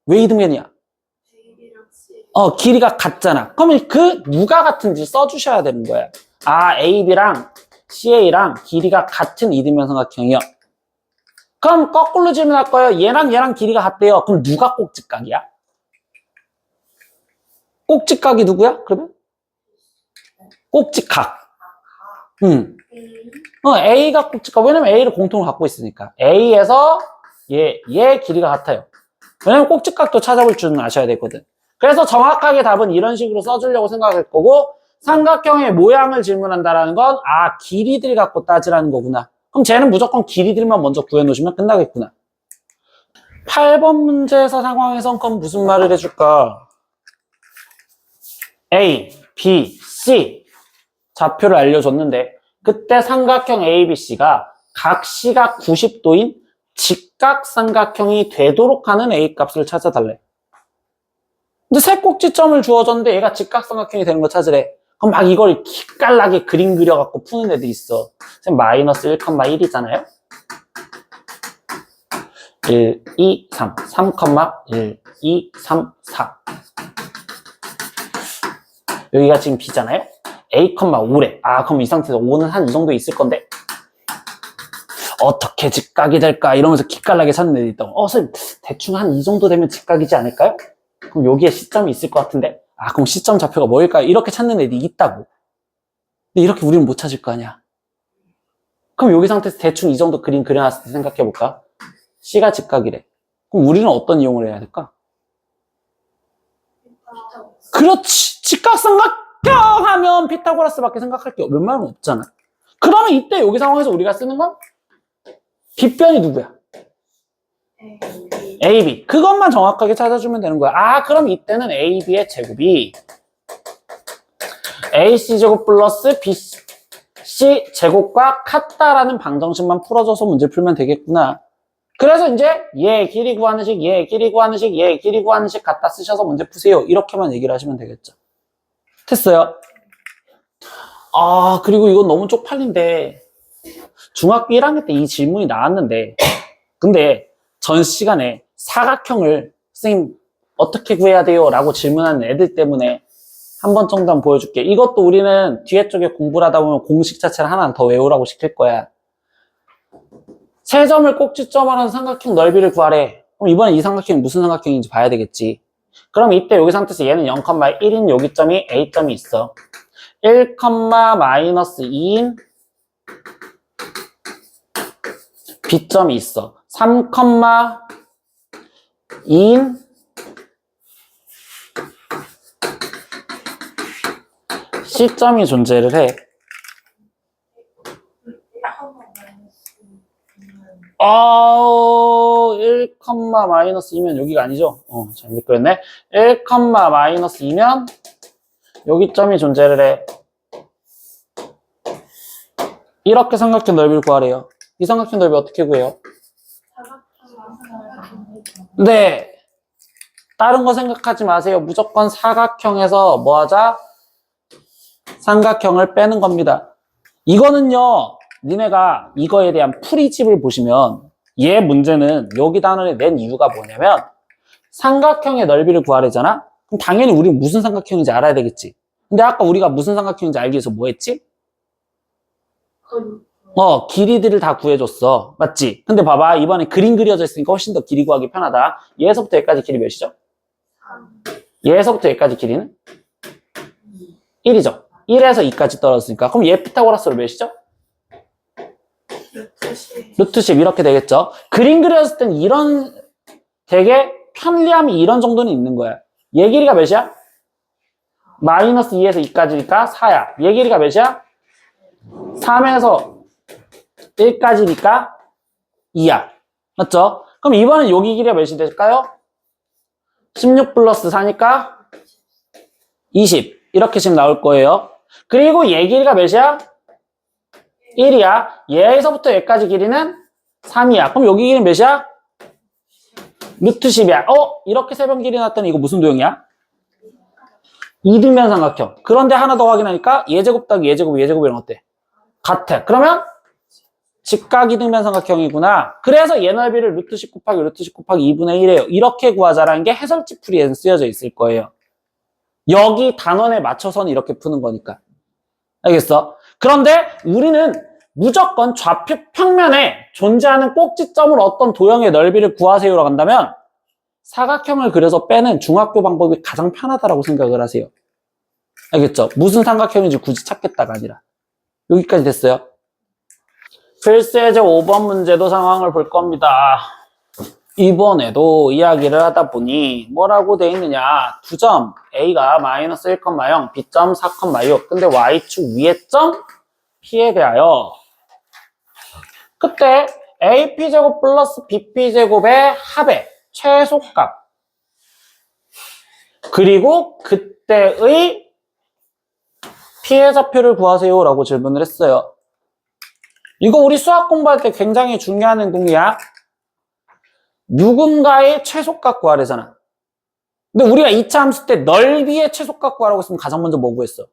A: 왜 이등변이야? 길이가 같잖아. 그러면 그 누가 같은지 써주셔야 되는 거야. 아, AB랑 CA랑 길이가 같은 이등변 삼각형이요. 그럼 거꾸로 질문할 거예요. 얘랑 길이가 같대요. 그럼 누가 꼭직각이야? 꼭직각이 누구야? 그러면? 꼭직각. A가 꼭직각. 왜냐면 A를 공통으로 갖고 있으니까. A에서 얘 길이가 같아요. 왜냐면 꼭직각도 찾아볼 줄은 아셔야 되거든. 그래서 정확하게 답은 이런 식으로 써주려고 생각할 거고 삼각형의 모양을 질문한다라는 건 길이들 갖고 따지라는 거구나. 그럼 쟤는 무조건 길이들만 먼저 구해놓으시면 끝나겠구나. 8번 문제에서 상황에선 그럼 무슨 말을 해줄까? A, B, C 좌표를 알려줬는데 그때 삼각형 A, B, C가 각 C가 90도인 직각삼각형이 되도록 하는 A 값을 찾아달래. 근데 세 꼭지점을 주어줬는데 얘가 직각삼각형이 되는 거 찾으래. 그럼 막 이걸 기깔나게 그림 그려갖고 푸는 애들이 있어. 마이너스 1,1이잖아요? 1, 2, 3. 3,1, 2, 3, 4. 여기가 지금 B잖아요? A, 5래. 그럼 이 상태에서 5는 한 이 정도 있을 건데 어떻게 직각이 될까? 이러면서 기깔나게 찾는 애들이 있다고. 선생님, 대충 한 이 정도 되면 직각이지 않을까요? 그럼 여기에 시점이 있을 것 같은데 그럼 시점 좌표가 뭐일까요? 이렇게 찾는 애들이 있다고. 근데 이렇게 우리는 못 찾을 거 아니야. 그럼 여기 상태에서 대충 이 정도 그림 그려놨을 때 생각해볼까? C가 직각이래. 그럼 우리는 어떤 이용을 해야 될까? 그렇지. 직각삼각형 하면 피타고라스밖에 생각할 게 웬만하면 없잖아. 그러면 이때 여기 상황에서 우리가 쓰는 건 빗변이 누구야? AB. 그것만 정확하게 찾아주면 되는 거야. 아, 그럼 이때는 AB의 제곱이 AC제곱 플러스 BC 제곱과 같다라는 방정식만 풀어줘서 문제 풀면 되겠구나. 그래서 이제 얘 길이 구하는 식, 얘 길이 구하는 식, 얘 길이 구하는 식 갖다 쓰셔서 문제 푸세요. 이렇게만 얘기를 하시면 되겠죠. 됐어요? 아, 그리고 이건 너무 쪽팔린데 중학교 1학년 때 이 질문이 나왔는데 근데 전 시간에 사각형을 선생님 어떻게 구해야 돼요? 라고 질문하는 애들 때문에 한 번 정도 한번 보여줄게. 이것도 우리는 뒤에 쪽에 공부를 하다 보면 공식 자체를 하나 더 외우라고 시킬 거야. 세 점을 꼭지점으로 한 삼각형 넓이를 구하래. 그럼 이번에 이 삼각형이 무슨 삼각형인지 봐야 되겠지. 그럼 이때 여기 상태에서 얘는 0,1인 여기 점이 A점이 있어. 1, 마이너스 2인 B점이 있어. 3, 2인 C점이 존재를 해. 1, 마이너스 2면 여기가 아니죠? 잘못 그랬네. 1, 마이너스 2면 여기 점이 존재를 해. 이렇게 삼각형 넓이를 구하래요. 이 삼각형 넓이 어떻게 구해요? 네. 다른 거 생각하지 마세요. 무조건 사각형에서 뭐 하자? 삼각형을 빼는 겁니다. 이거는요, 니네가 이거에 대한 풀이집을 보시면 얘 문제는 여기 단원에 낸 이유가 뭐냐면 삼각형의 넓이를 구하래잖아? 그럼 당연히 우리는 무슨 삼각형인지 알아야 되겠지. 근데 아까 우리가 무슨 삼각형인지 알기 위해서 뭐 했지? 길이들을 다 구해줬어. 맞지? 근데 봐봐. 이번에 그림 그려져 있으니까 훨씬 더 길이 구하기 편하다. 얘에서부터 여기까지 길이 몇이죠? 얘에서부터 여기까지 길이는? 1이죠. 1에서 2까지 떨어졌으니까. 그럼 얘 피타고라스로 몇이죠? 루트 10 이렇게 되겠죠. 그림 그렸을 땐 이런 되게 편리함이 이런 정도는 있는 거야. 얘 길이가 몇이야? 마이너스 2에서 2까지니까 4야. 얘 길이가 몇이야? 3에서 1까지니까 2야. 맞죠? 그럼 이번엔 여기 길이가 몇이 될까요? 16 플러스 4니까 20. 이렇게 지금 나올 거예요. 그리고 얘 길이가 몇이야? 1이야. 얘에서부터 얘까지 길이는 3이야. 그럼 여기 길이는 몇이야? 루트 10이야. 이렇게 세 번 길이 났더니 이거 무슨 도형이야? 이등변 삼각형. 그런데 하나 더 확인하니까 얘제곱 더하기 얘제곱, 얘제곱이랑 어때? 같아. 그러면 직각 이등변 삼각형이구나. 그래서 얘 넓이를 루트 10 곱하기 루트 10 곱하기 2분의 1이에요. 이렇게 구하자라는 게 해설지 풀이에는 쓰여져 있을 거예요. 여기 단원에 맞춰서는 이렇게 푸는 거니까. 알겠어? 그런데 우리는 무조건 좌표 평면에 존재하는 꼭지점으로 어떤 도형의 넓이를 구하세요라고 한다면 사각형을 그려서 빼는 중학교 방법이 가장 편하다라고 생각을 하세요. 알겠죠? 무슨 삼각형인지 굳이 찾겠다가 아니라. 여기까지 됐어요. 필수예제 5번 문제도 상황을 볼 겁니다. 이번에도 이야기를 하다 보니 뭐라고 돼 있느냐. 두 점 A가 마이너스 1,0, B점 4,6. 근데 Y축 위의 점 P에 대하여 그때 AP제곱 플러스 BP제곱의 합의 최소값 그리고 그때의 피해자표를 구하세요 라고 질문을 했어요. 이거 우리 수학 공부할 때 굉장히 중요한 행동이야. 누군가의 최소값 구하래잖아. 근데 우리가 2차 함수 때 넓이의 최소값 구하라고 했으면 가장 먼저 뭐 구했어?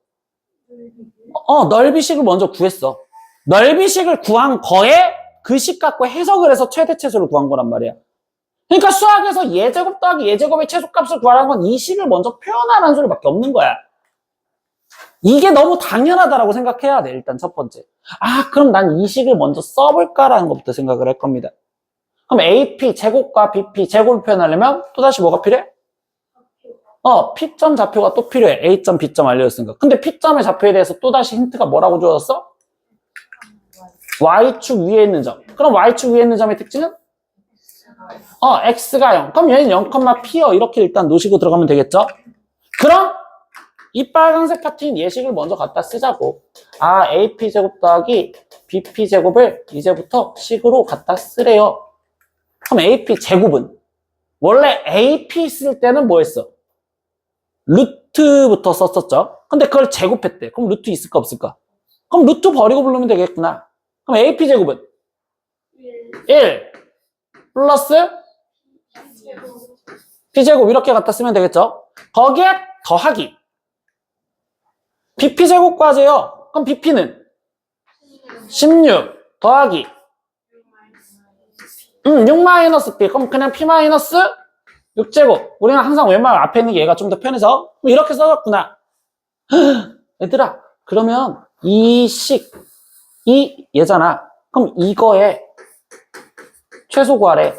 A: 넓이식을 먼저 구했어. 넓이식을 구한 거에 그 식 갖고 해석을 해서 최대 최소를 구한 거란 말이야. 그러니까 수학에서 예제곱 더하기 예제곱의 최소값을 구하라는 건 이 식을 먼저 표현하라는 소리밖에 없는 거야. 이게 너무 당연하다라고 생각해야 돼. 일단 첫 번째. 그럼 난 이 식을 먼저 써볼까라는 것부터 생각을 할 겁니다. 그럼 AP 제곱과 BP 제곱을 표현하려면 또다시 뭐가 필요해? P점 좌표가 또 필요해. A점, B점 알려줬으니까. 근데 P점의 좌표에 대해서 또다시 힌트가 뭐라고 주어졌어? Y축 위에 있는 점. 그럼 Y축 위에 있는 점의 특징은? X가 0. 그럼 얘는 0,P요. 이렇게 일단 놓으시고 들어가면 되겠죠? 그럼 이 빨간색 파트인 예식을 먼저 갖다 쓰자고. AP제곱 더하기 BP제곱을 이제부터 식으로 갖다 쓰래요. 그럼 AP 제곱은 원래 AP 쓸 때는 뭐 했어? 루트부터 썼었죠. 근데 그걸 제곱했대. 그럼 루트 있을까 없을까? 그럼 루트 버리고 부르면 되겠구나. 그럼 AP 제곱은 1 플러스 P제곱 이렇게 갖다 쓰면 되겠죠. 거기에 더하기 BP제곱까지요. 그럼 BP는 16 더하기 6-P. 그럼 그냥 P-6제곱. 우리는 항상 웬만하면 앞에 있는 게 얘가 좀 더 편해서 이렇게 써줬구나. 얘들아, 그러면 이 얘잖아. 그럼 이거에 최소 구하래.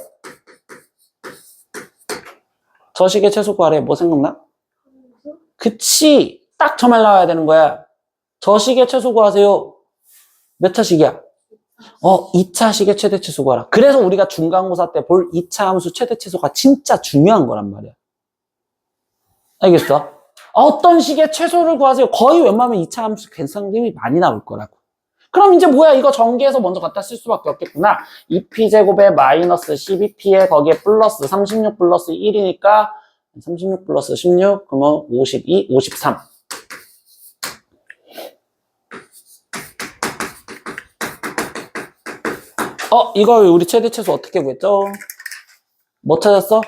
A: 저 식의 최소 구하래. 뭐 생각나? 그치. 딱 저 말 나와야 되는 거야. 저 식의 최소 구하세요. 몇 차식이야? 2차식의 최대 최소 구하라. 그래서 우리가 중간고사 때 볼 2차 함수 최대 최소가 진짜 중요한 거란 말이야. 알겠어? 어떤 식의 최소를 구하세요. 거의 웬만하면 2차 함수 괜찮은 많이 나올 거라고. 그럼 이제 뭐야? 이거 전개해서 먼저 갖다 쓸 수밖에 없겠구나. 2P제곱에 마이너스 12P에 거기에 플러스 36 플러스 1이니까 36 플러스 16 그러면 52, 53. 이거 우리 최대 최소 어떻게 구했죠? 뭐 찾았어?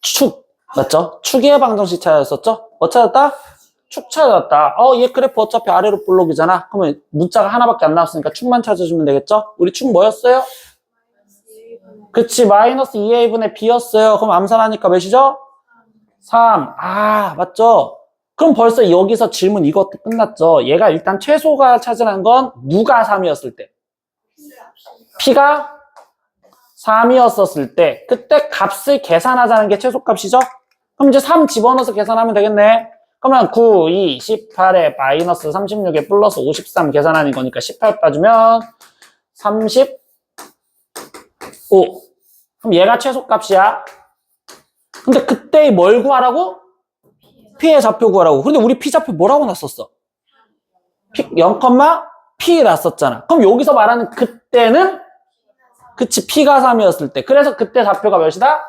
A: 축. 맞죠? 축의 방정식 찾았었죠? 뭐 찾았다? 축 찾았다. 얘 그래프 어차피 아래로 볼록이잖아. 그러면 문자가 하나밖에 안 나왔으니까 축만 찾아주면 되겠죠? 우리 축 뭐였어요? 그치, 마이너스 2a분의 b였어요. 그럼 암산하니까 몇이죠? 3. 맞죠? 그럼 벌써 여기서 질문 이것도 끝났죠? 얘가 일단 최소가 찾으라는 건 누가 3이었을 때? P가 3이었었을 때 그때 값을 계산하자는 게 최소값이죠? 그럼 이제 3 집어넣어서 계산하면 되겠네. 그러면 9, 2, 18에 마이너스 36에 플러스 53 계산하는 거니까 18 빠지면 35. 그럼 얘가 최소값이야. 근데 그때 뭘 구하라고? P의 좌표 구하라고. 근데 우리 P 좌표 뭐라고 놨었어? 0,P 놨었잖아. 그럼 여기서 말하는 그때는 그치, P가 3이었을 때. 그래서 그때 좌표가 몇이다?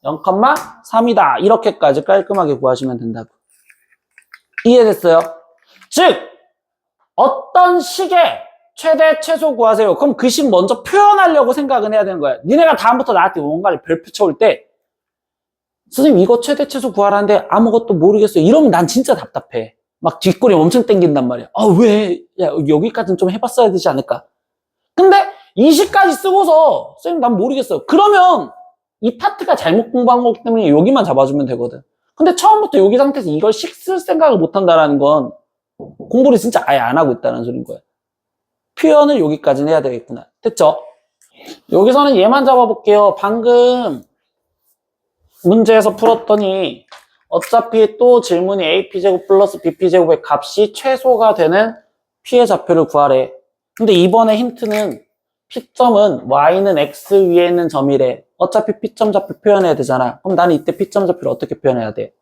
A: 0,3이다. 이렇게까지 깔끔하게 구하시면 된다고. 이해됐어요? 즉, 어떤 식의 최대, 최소 구하세요. 그럼 그 식 먼저 표현하려고 생각은 해야 되는 거야. 니네가 다음부터 나한테 뭔가를 별표 쳐올 때, 선생님 이거 최대, 최소 구하라는데 아무것도 모르겠어요. 이러면 난 진짜 답답해. 막 뒷골이 엄청 땡긴단 말이야. 왜? 야, 여기까지는 좀 해봤어야 되지 않을까? 근데 20까지 쓰고서 선생님 난 모르겠어요. 그러면 이 파트가 잘못 공부한 거기 때문에 여기만 잡아주면 되거든. 근데 처음부터 여기 상태에서 이걸 식 쓸 생각을 못 한다는 건 공부를 진짜 아예 안 하고 있다는 소린 거야. 표현을 여기까지는 해야 되겠구나. 됐죠? 여기서는 얘만 잡아볼게요. 방금 문제에서 풀었더니 어차피 또 질문이 AP제곱 플러스 BP제곱의 값이 최소가 되는 P의 좌표를 구하래. 근데 이번에 힌트는 P점은 Y는 X 위에 있는 점이래. 어차피 P점 좌표 표현해야 되잖아. 그럼 나는 이때 P점 좌표를 어떻게 표현해야 돼?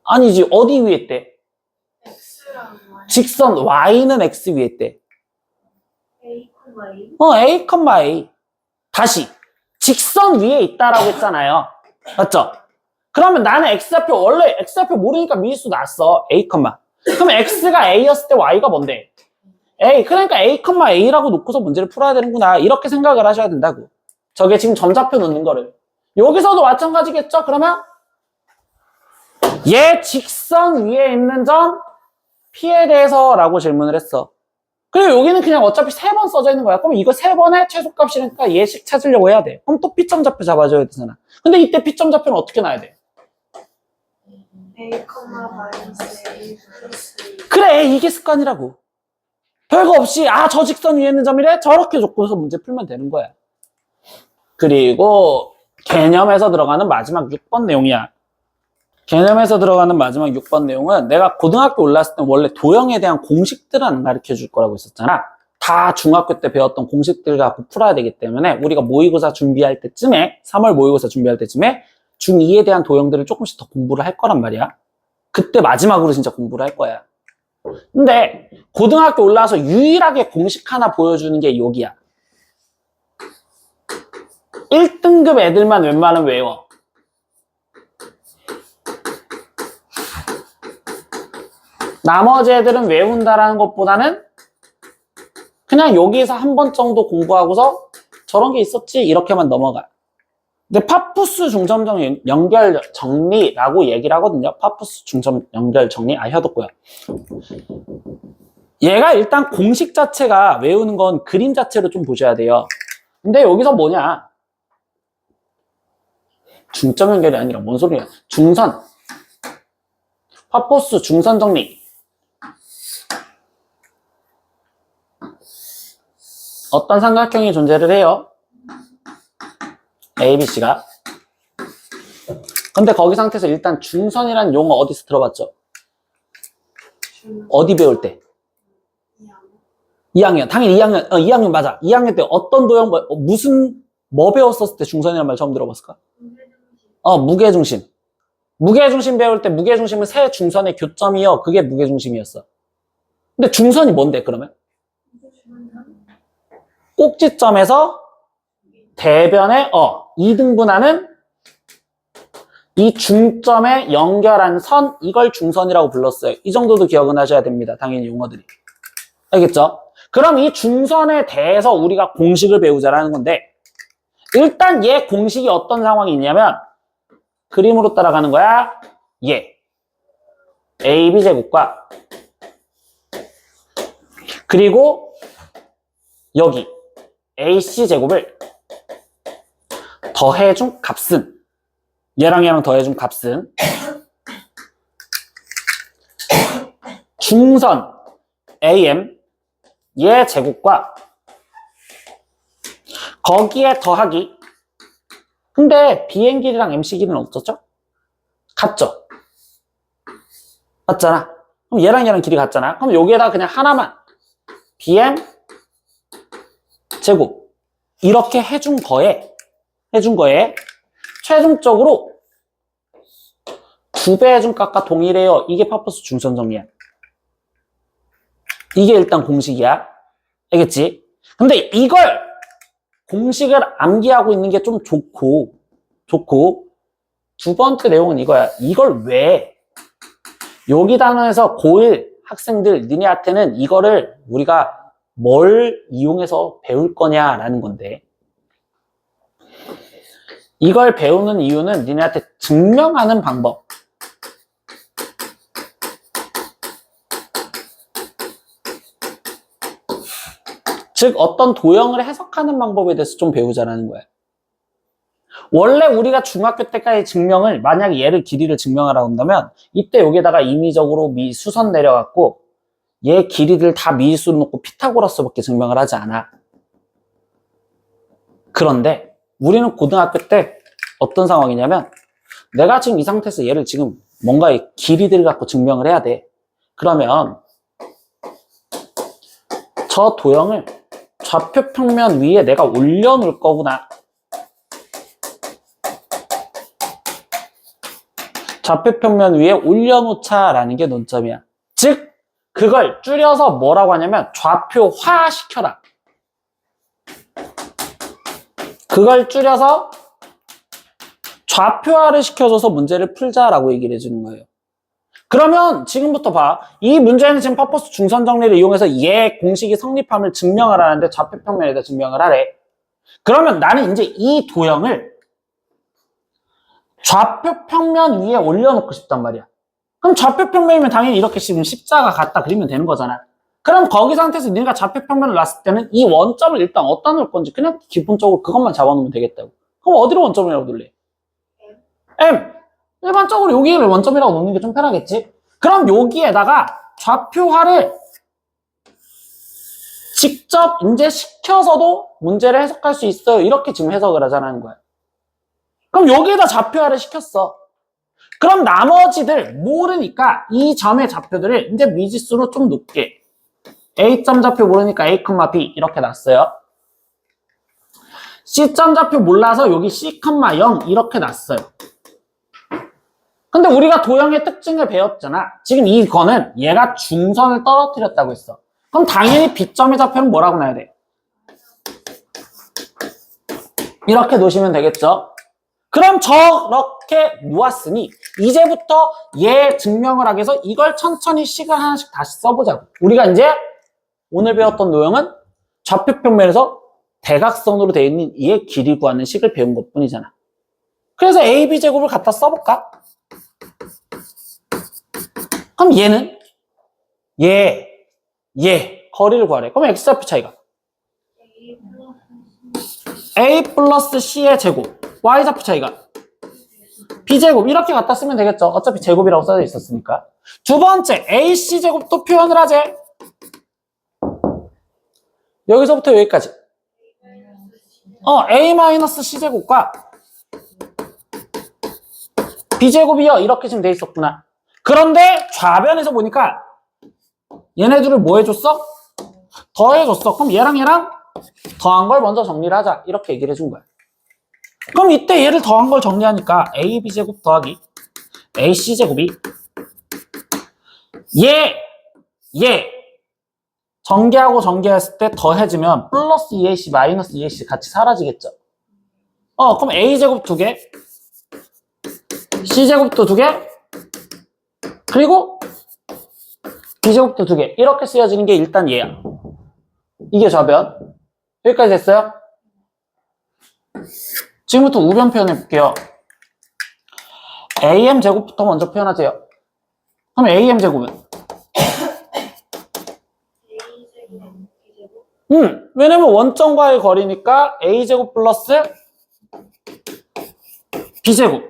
A: 아니지. 어디 위에 있대?
B: X랑 Y.
A: 직선 Y는 X 위에 있대.
B: A,
A: A, A. 다시. 직선 위에 있다라고 했잖아요. 맞죠? 그러면 나는 X좌표, 원래 X좌표 모르니까 미수 났어. A, 그러면 X가 A였을 때 Y가 뭔데? A, 그러니까 A, A라고 놓고서 문제를 풀어야 되는구나. 이렇게 생각을 하셔야 된다고. 저게 지금 점좌표 놓는 거를. 여기서도 마찬가지겠죠? 그러면 얘 직선 위에 있는 점 P에 대해서 라고 질문을 했어. 그리고 여기는 그냥 어차피 3번 써져 있는 거야. 그럼 이거 3번의 최소값이니까 얘식 찾으려고 해야 돼. 그럼 또 P점 좌표 잡아줘야 되잖아. 근데 이때 P점 좌표는 어떻게 놔야 돼?
B: A, 마이너스 A 플러스
A: 그래, 이게 습관이라고. 별거 없이 저 직선 위에 있는 점이래? 저렇게 줬고서 문제 풀면 되는 거야. 그리고 개념에서 들어가는 마지막 6번 내용이야. 개념에서 들어가는 마지막 6번 내용은 내가 고등학교 올랐을 때 원래 도형에 대한 공식들은 안 가르쳐 줄 거라고 했었잖아. 다 중학교 때 배웠던 공식들 갖고 풀어야 되기 때문에 우리가 모의고사 준비할 때쯤에 3월 모의고사 준비할 때쯤에 중2에 대한 도형들을 조금씩 더 공부를 할 거란 말이야. 그때 마지막으로 진짜 공부를 할 거야. 근데 고등학교 올라와서 유일하게 공식 하나 보여주는 게 여기야. 1등급 애들만 웬만하면 외워. 나머지 애들은 외운다라는 것보다는 그냥 여기에서 한 번 정도 공부하고서 저런 게 있었지 이렇게만 넘어가. 근데 파푸스 중점적 연결 정리라고 얘기를 하거든요. 파푸스 중점 연결 정리. 혀뒀고요. 얘가 일단 공식 자체가 외우는 건 그림 자체로 좀 보셔야 돼요. 근데 여기서 뭐냐? 중점 연결이 아니라 뭔 소리야? 중선. 파푸스 중선 정리. 어떤 삼각형이 존재를 해요? ABC가. 근데 거기 상태에서 일단 중선이라는 용어 어디서 들어봤죠? 어디 배울 때? 2학년. 당연히 2학년. 2학년 맞아. 2학년 때 어떤 도형, 뭐 배웠었을 때 중선이라는 말 처음 들어봤을까? 무게중심. 무게중심 배울 때 무게중심은 세 중선의 교점이요. 그게 무게중심이었어. 근데 중선이 뭔데, 그러면? 꼭지점에서 대변에 2등분하는 이 중점에 연결한 선, 이걸 중선이라고 불렀어요. 이 정도도 기억은 하셔야 됩니다. 당연히 용어들이. 알겠죠? 그럼 이 중선에 대해서 우리가 공식을 배우자라는 건데, 일단 얘 공식이 어떤 상황이 있냐면 그림으로 따라가는 거야. 얘 AB제곱과 그리고 여기 AC제곱을 더해준 값은, 얘랑 얘랑 더해준 값은 중선 AM 얘 제곱과 거기에 더하기. 근데 BN 길이랑 MC 길이는 어떻죠? 같죠? 맞잖아. 그럼 얘랑 얘랑 길이 같잖아. 그럼 여기에다 그냥 하나만 BM 제곱 이렇게 해준 거에 최종적으로 2배 해준 값과 동일해요. 이게 파푸스 중선 정리야. 이게 일단 공식이야. 알겠지? 근데 이걸 공식을 암기하고 있는 게 좀 좋고 두 번째 내용은 이거야. 이걸 왜 여기 단원에서 고1 학생들 니네한테는 이거를 우리가 뭘 이용해서 배울 거냐라는 건데, 이걸 배우는 이유는 니네한테 증명하는 방법. 즉 어떤 도형을 해석하는 방법에 대해서 좀 배우자라는 거야. 원래 우리가 중학교 때까지 증명을, 만약에 얘를 길이를 증명하라고 한다면 이때 여기에다가 임의적으로 수선 내려갖고 얘 길이를 다 미지수로 놓고 피타고라스밖에 증명을 하지 않아. 그런데 우리는 고등학교 때 어떤 상황이냐면 내가 지금 이 상태에서 얘를 지금 뭔가의 길이들을 갖고 증명을 해야 돼. 그러면 저 도형을 좌표 평면 위에 내가 올려놓을 거구나. 좌표 평면 위에 올려놓자라는 게 논점이야. 즉 그걸 줄여서 뭐라고 하냐면 좌표화 시켜라. 그걸 줄여서 좌표화를 시켜줘서 문제를 풀자라고 얘기를 해주는 거예요. 그러면 지금부터 봐. 이 문제는 지금 파푸스 중선 정리를 이용해서 얘 공식이 성립함을 증명하라는데 좌표 평면에다 증명을 하래. 그러면 나는 이제 이 도형을 좌표 평면 위에 올려놓고 싶단 말이야. 그럼 좌표 평면이면 당연히 이렇게 지금 십자가 갖다 그리면 되는 거잖아. 그럼 거기 상태에서 네가 좌표 평면을 놨을 때는 이 원점을 일단 어디다 놓을 건지 그냥 기본적으로 그것만 잡아놓으면 되겠다고. 그럼 어디로 원점이라고 놓을래? M. 일반적으로 여기를 원점이라고 놓는 게 좀 편하겠지? 그럼 여기에다가 좌표화를 직접 이제 시켜서도 문제를 해석할 수 있어요. 이렇게 지금 해석을 하자는 거야. 그럼 여기에다 좌표화를 시켰어. 그럼 나머지들 모르니까 이 점의 좌표들을 이제 미지수로 좀 높게 A점 좌표 모르니까 A, B 이렇게 놨어요. C점 좌표 몰라서 여기 C, 0 이렇게 놨어요. 근데 우리가 도형의 특징을 배웠잖아. 지금 이거는 얘가 중선을 떨어뜨렸다고 했어. 그럼 당연히 B점의 좌표는 뭐라고 놔야 돼? 이렇게 놓으시면 되겠죠? 그럼 저렇게 놓았으니 이제부터 얘 증명을 하기 위해서 이걸 천천히 시간 하나씩 다시 써보자고. 우리가 이제 오늘 배웠던 내용은 좌표평면에서 대각선으로 되어 있는 이의 길이 구하는 식을 배운 것뿐이잖아. 그래서 AB제곱을 갖다 써볼까? 그럼 얘는 얘 거리를 구하래. 그럼 X좌표 차이가 A 플러스 C의 제곱, Y좌표 차이가 B제곱 이렇게 갖다 쓰면 되겠죠. 어차피 제곱이라고 써져 있었으니까. 두 번째 AC제곱도 표현을 하재. 여기서부터 여기까지 A-C제곱과 B제곱이요 이렇게 지금 돼 있었구나. 그런데 좌변에서 보니까 얘네들을 뭐 해줬어? 더해줬어. 그럼 얘랑 더한 걸 먼저 정리를 하자. 이렇게 얘기를 해준 거야. 그럼 이때 얘를 더한 걸 정리하니까 AB제곱 더하기 AC제곱이 얘 전개하고 전개했을 때 더해지면 플러스 2AC 마이너스 2AC 같이 사라지겠죠. 그럼 A제곱 2개 C제곱도 2개 그리고 B제곱도 2개 이렇게 쓰여지는 게 일단 얘야. 이게 좌변. 여기까지 됐어요? 지금부터 우변 표현해 볼게요. AM제곱부터 먼저 표현하세요. 그럼 AM제곱은? 왜냐면 원점과의 거리니까 A제곱 플러스 B제곱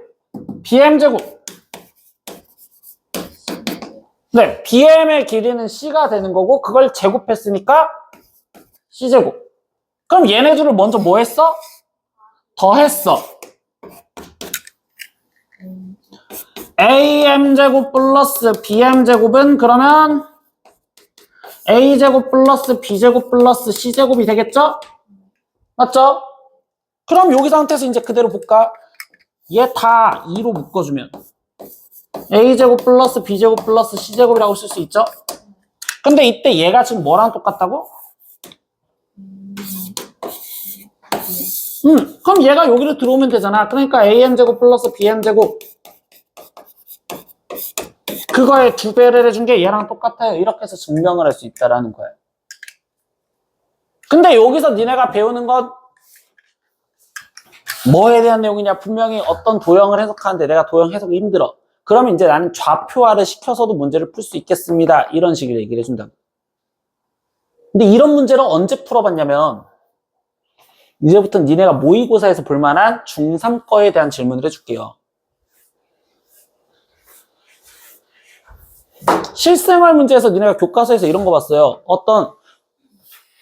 A: BM제곱. 네, BM의 길이는 C가 되는 거고 그걸 제곱했으니까 C제곱. 그럼 얘네들을 먼저 뭐 했어? 더했어. AM제곱 플러스 BM제곱은 그러면 A제곱 플러스 B제곱 플러스 C제곱이 되겠죠? 맞죠? 그럼 여기 상태에서 이제 그대로 볼까? 얘 다 2로 묶어주면 A제곱 플러스 B제곱 플러스 C제곱이라고 쓸 수 있죠? 근데 이때 얘가 지금 뭐랑 똑같다고? 그럼 얘가 여기로 들어오면 되잖아. 그러니까 AM제곱 플러스 BM제곱 그거의 2배를 해준 게 얘랑 똑같아요. 이렇게 해서 증명을 할 수 있다라는 거야. 근데 여기서 니네가 배우는 건 뭐에 대한 내용이냐? 분명히 어떤 도형을 해석하는데 내가 도형 해석이 힘들어. 그러면 이제 나는 좌표화를 시켜서도 문제를 풀 수 있겠습니다. 이런 식으로 얘기를 해준다. 근데 이런 문제를 언제 풀어봤냐면 이제부터 니네가 모의고사에서 볼만한 중3 거에 대한 질문을 해줄게요. 실생활 문제에서 니네가 교과서에서 이런 거 봤어요. 어떤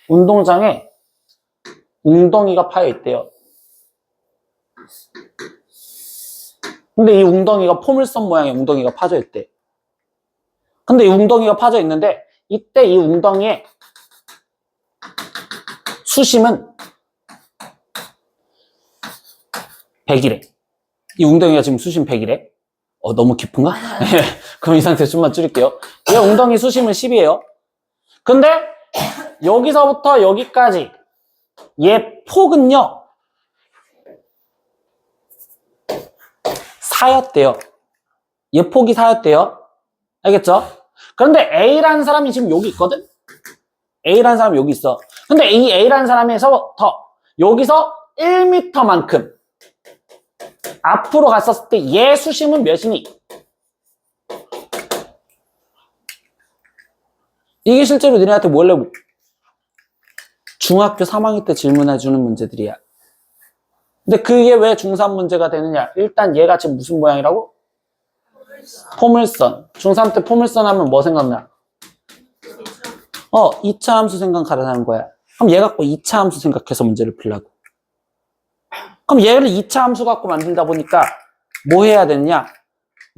A: 운동장에 웅덩이가 파여 있대요. 근데 이 웅덩이가 포물선 모양의 웅덩이가 파져 있대. 근데 이 웅덩이가 파져 있는데 이때 이 웅덩이의 수심은 100이래. 이 웅덩이가 지금 수심 100이래. 너무 깊은가? 그럼 이 상태에서 좀만 줄일게요. 얘 웅덩이 수심은 10이에요. 근데 여기서부터 여기까지 얘 폭은요 4였대요. 얘 폭이 4였대요. 알겠죠? 그런데 A라는 사람이 지금 여기 있거든? A라는 사람이 여기 있어. 근데 이 A라는 사람에서부터 여기서 1m만큼 앞으로 갔었을 때 얘 수심은 몇이니? 이게 실제로 너네한테 원래 중학교 3학년 때 질문해주는 문제들이야. 근데 그게 왜 중3 문제가 되느냐? 일단 얘가 지금 무슨 모양이라고? 포물선. 중3 때 포물선 하면 뭐 생각나? 2차 함수 생각하라는 거야. 그럼 얘 갖고 2차 함수 생각해서 문제를 풀라고. 그럼 얘를 2차 함수 갖고 만들다 보니까 뭐 해야 되느냐?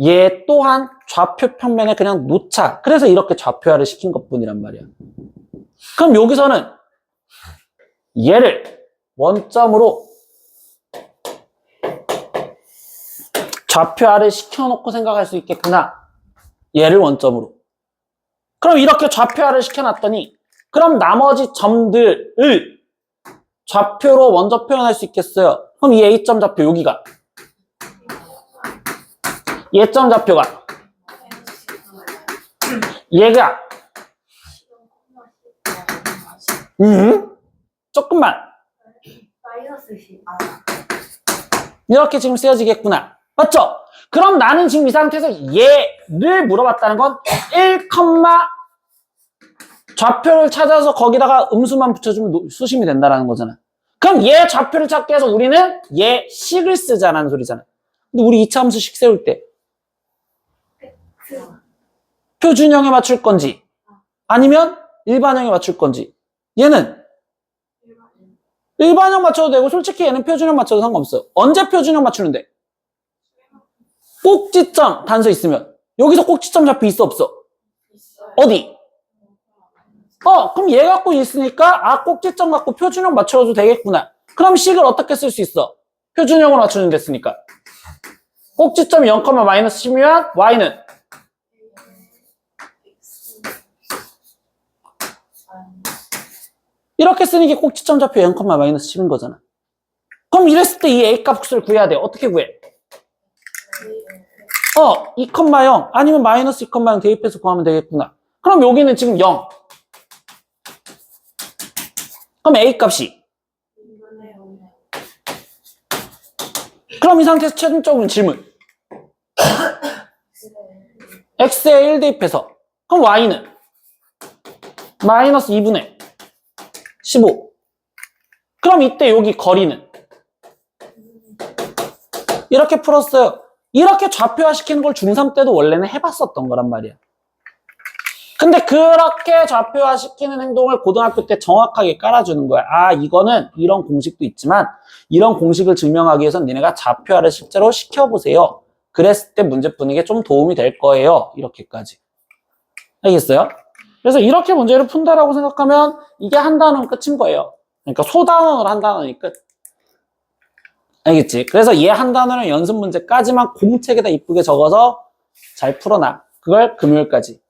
A: 얘 또한 좌표 평면에 그냥 놓자. 그래서 이렇게 좌표화를 시킨 것뿐이란 말이야. 그럼 여기서는 얘를 원점으로 좌표화를 시켜놓고 생각할 수 있겠구나. 얘를 원점으로. 그럼 이렇게 좌표화를 시켜놨더니 그럼 나머지 점들을 좌표로 먼저 표현할 수 있겠어요? 그럼 이 A점 좌표 여기가 얘점 좌표가 얘가 조금만
C: 마이너스 10.
A: 이렇게 지금 쓰여지겠구나. 맞죠? 그럼 나는 지금 이 상태에서 얘를 물어봤다는 건 1, 좌표를 찾아서 거기다가 음수만 붙여주면 수심이 된다는 거잖아. 그럼 얘 좌표를 찾기 위해서 우리는 얘 식을 쓰자는 소리잖아. 근데 우리 2차 함수식 세울 때 표준형에 맞출 건지 아니면 일반형에 맞출 건지 얘는 일반형 맞춰도 되고 솔직히 얘는 표준형 맞춰도 상관없어요. 언제 표준형 맞추는데? 꼭지점 단서 있으면 여기서 꼭지점 좌표 있어 없어?
C: 있어요.
A: 어디? 그럼 얘 갖고 있으니까 꼭지점 갖고 표준형 맞춰도 되겠구나. 그럼 식을 어떻게 쓸 수 있어? 표준형으로 맞추는 데 쓰니까 꼭지점이 0,-10이면 y는 이렇게 쓰는 게 꼭지점 좌표 0,-10인 거잖아. 그럼 이랬을 때 이 A 값을 구해야 돼. 어떻게 구해? 2,0 아니면 마이너스 2,0 대입해서 구하면 되겠구나. 그럼 여기는 지금 0. 그럼 A 값이 그럼 이 상태에서 최종적으로 질문 x에 1 대입해서 그럼 y는 마이너스 2분의 15 그럼 이때 여기 거리는 이렇게 풀었어요. 이렇게 좌표화시키는 걸 중3 때도 원래는 해봤었던 거란 말이야. 근데 그렇게 좌표화시키는 행동을 고등학교 때 정확하게 깔아주는 거야. 이거는 이런 공식도 있지만 이런 공식을 증명하기 위해서는 니네가 좌표화를 실제로 시켜보세요. 그랬을 때 문제 푸는 게 좀 도움이 될 거예요. 이렇게까지. 알겠어요? 그래서 이렇게 문제를 푼다라고 생각하면 이게 한 단어는 끝인 거예요. 그러니까 소단원으로 한 단어니 끝. 알겠지? 그래서 얘 한 단어는 연습 문제까지만 공책에다 이쁘게 적어서 잘 풀어놔. 그걸 금요일까지.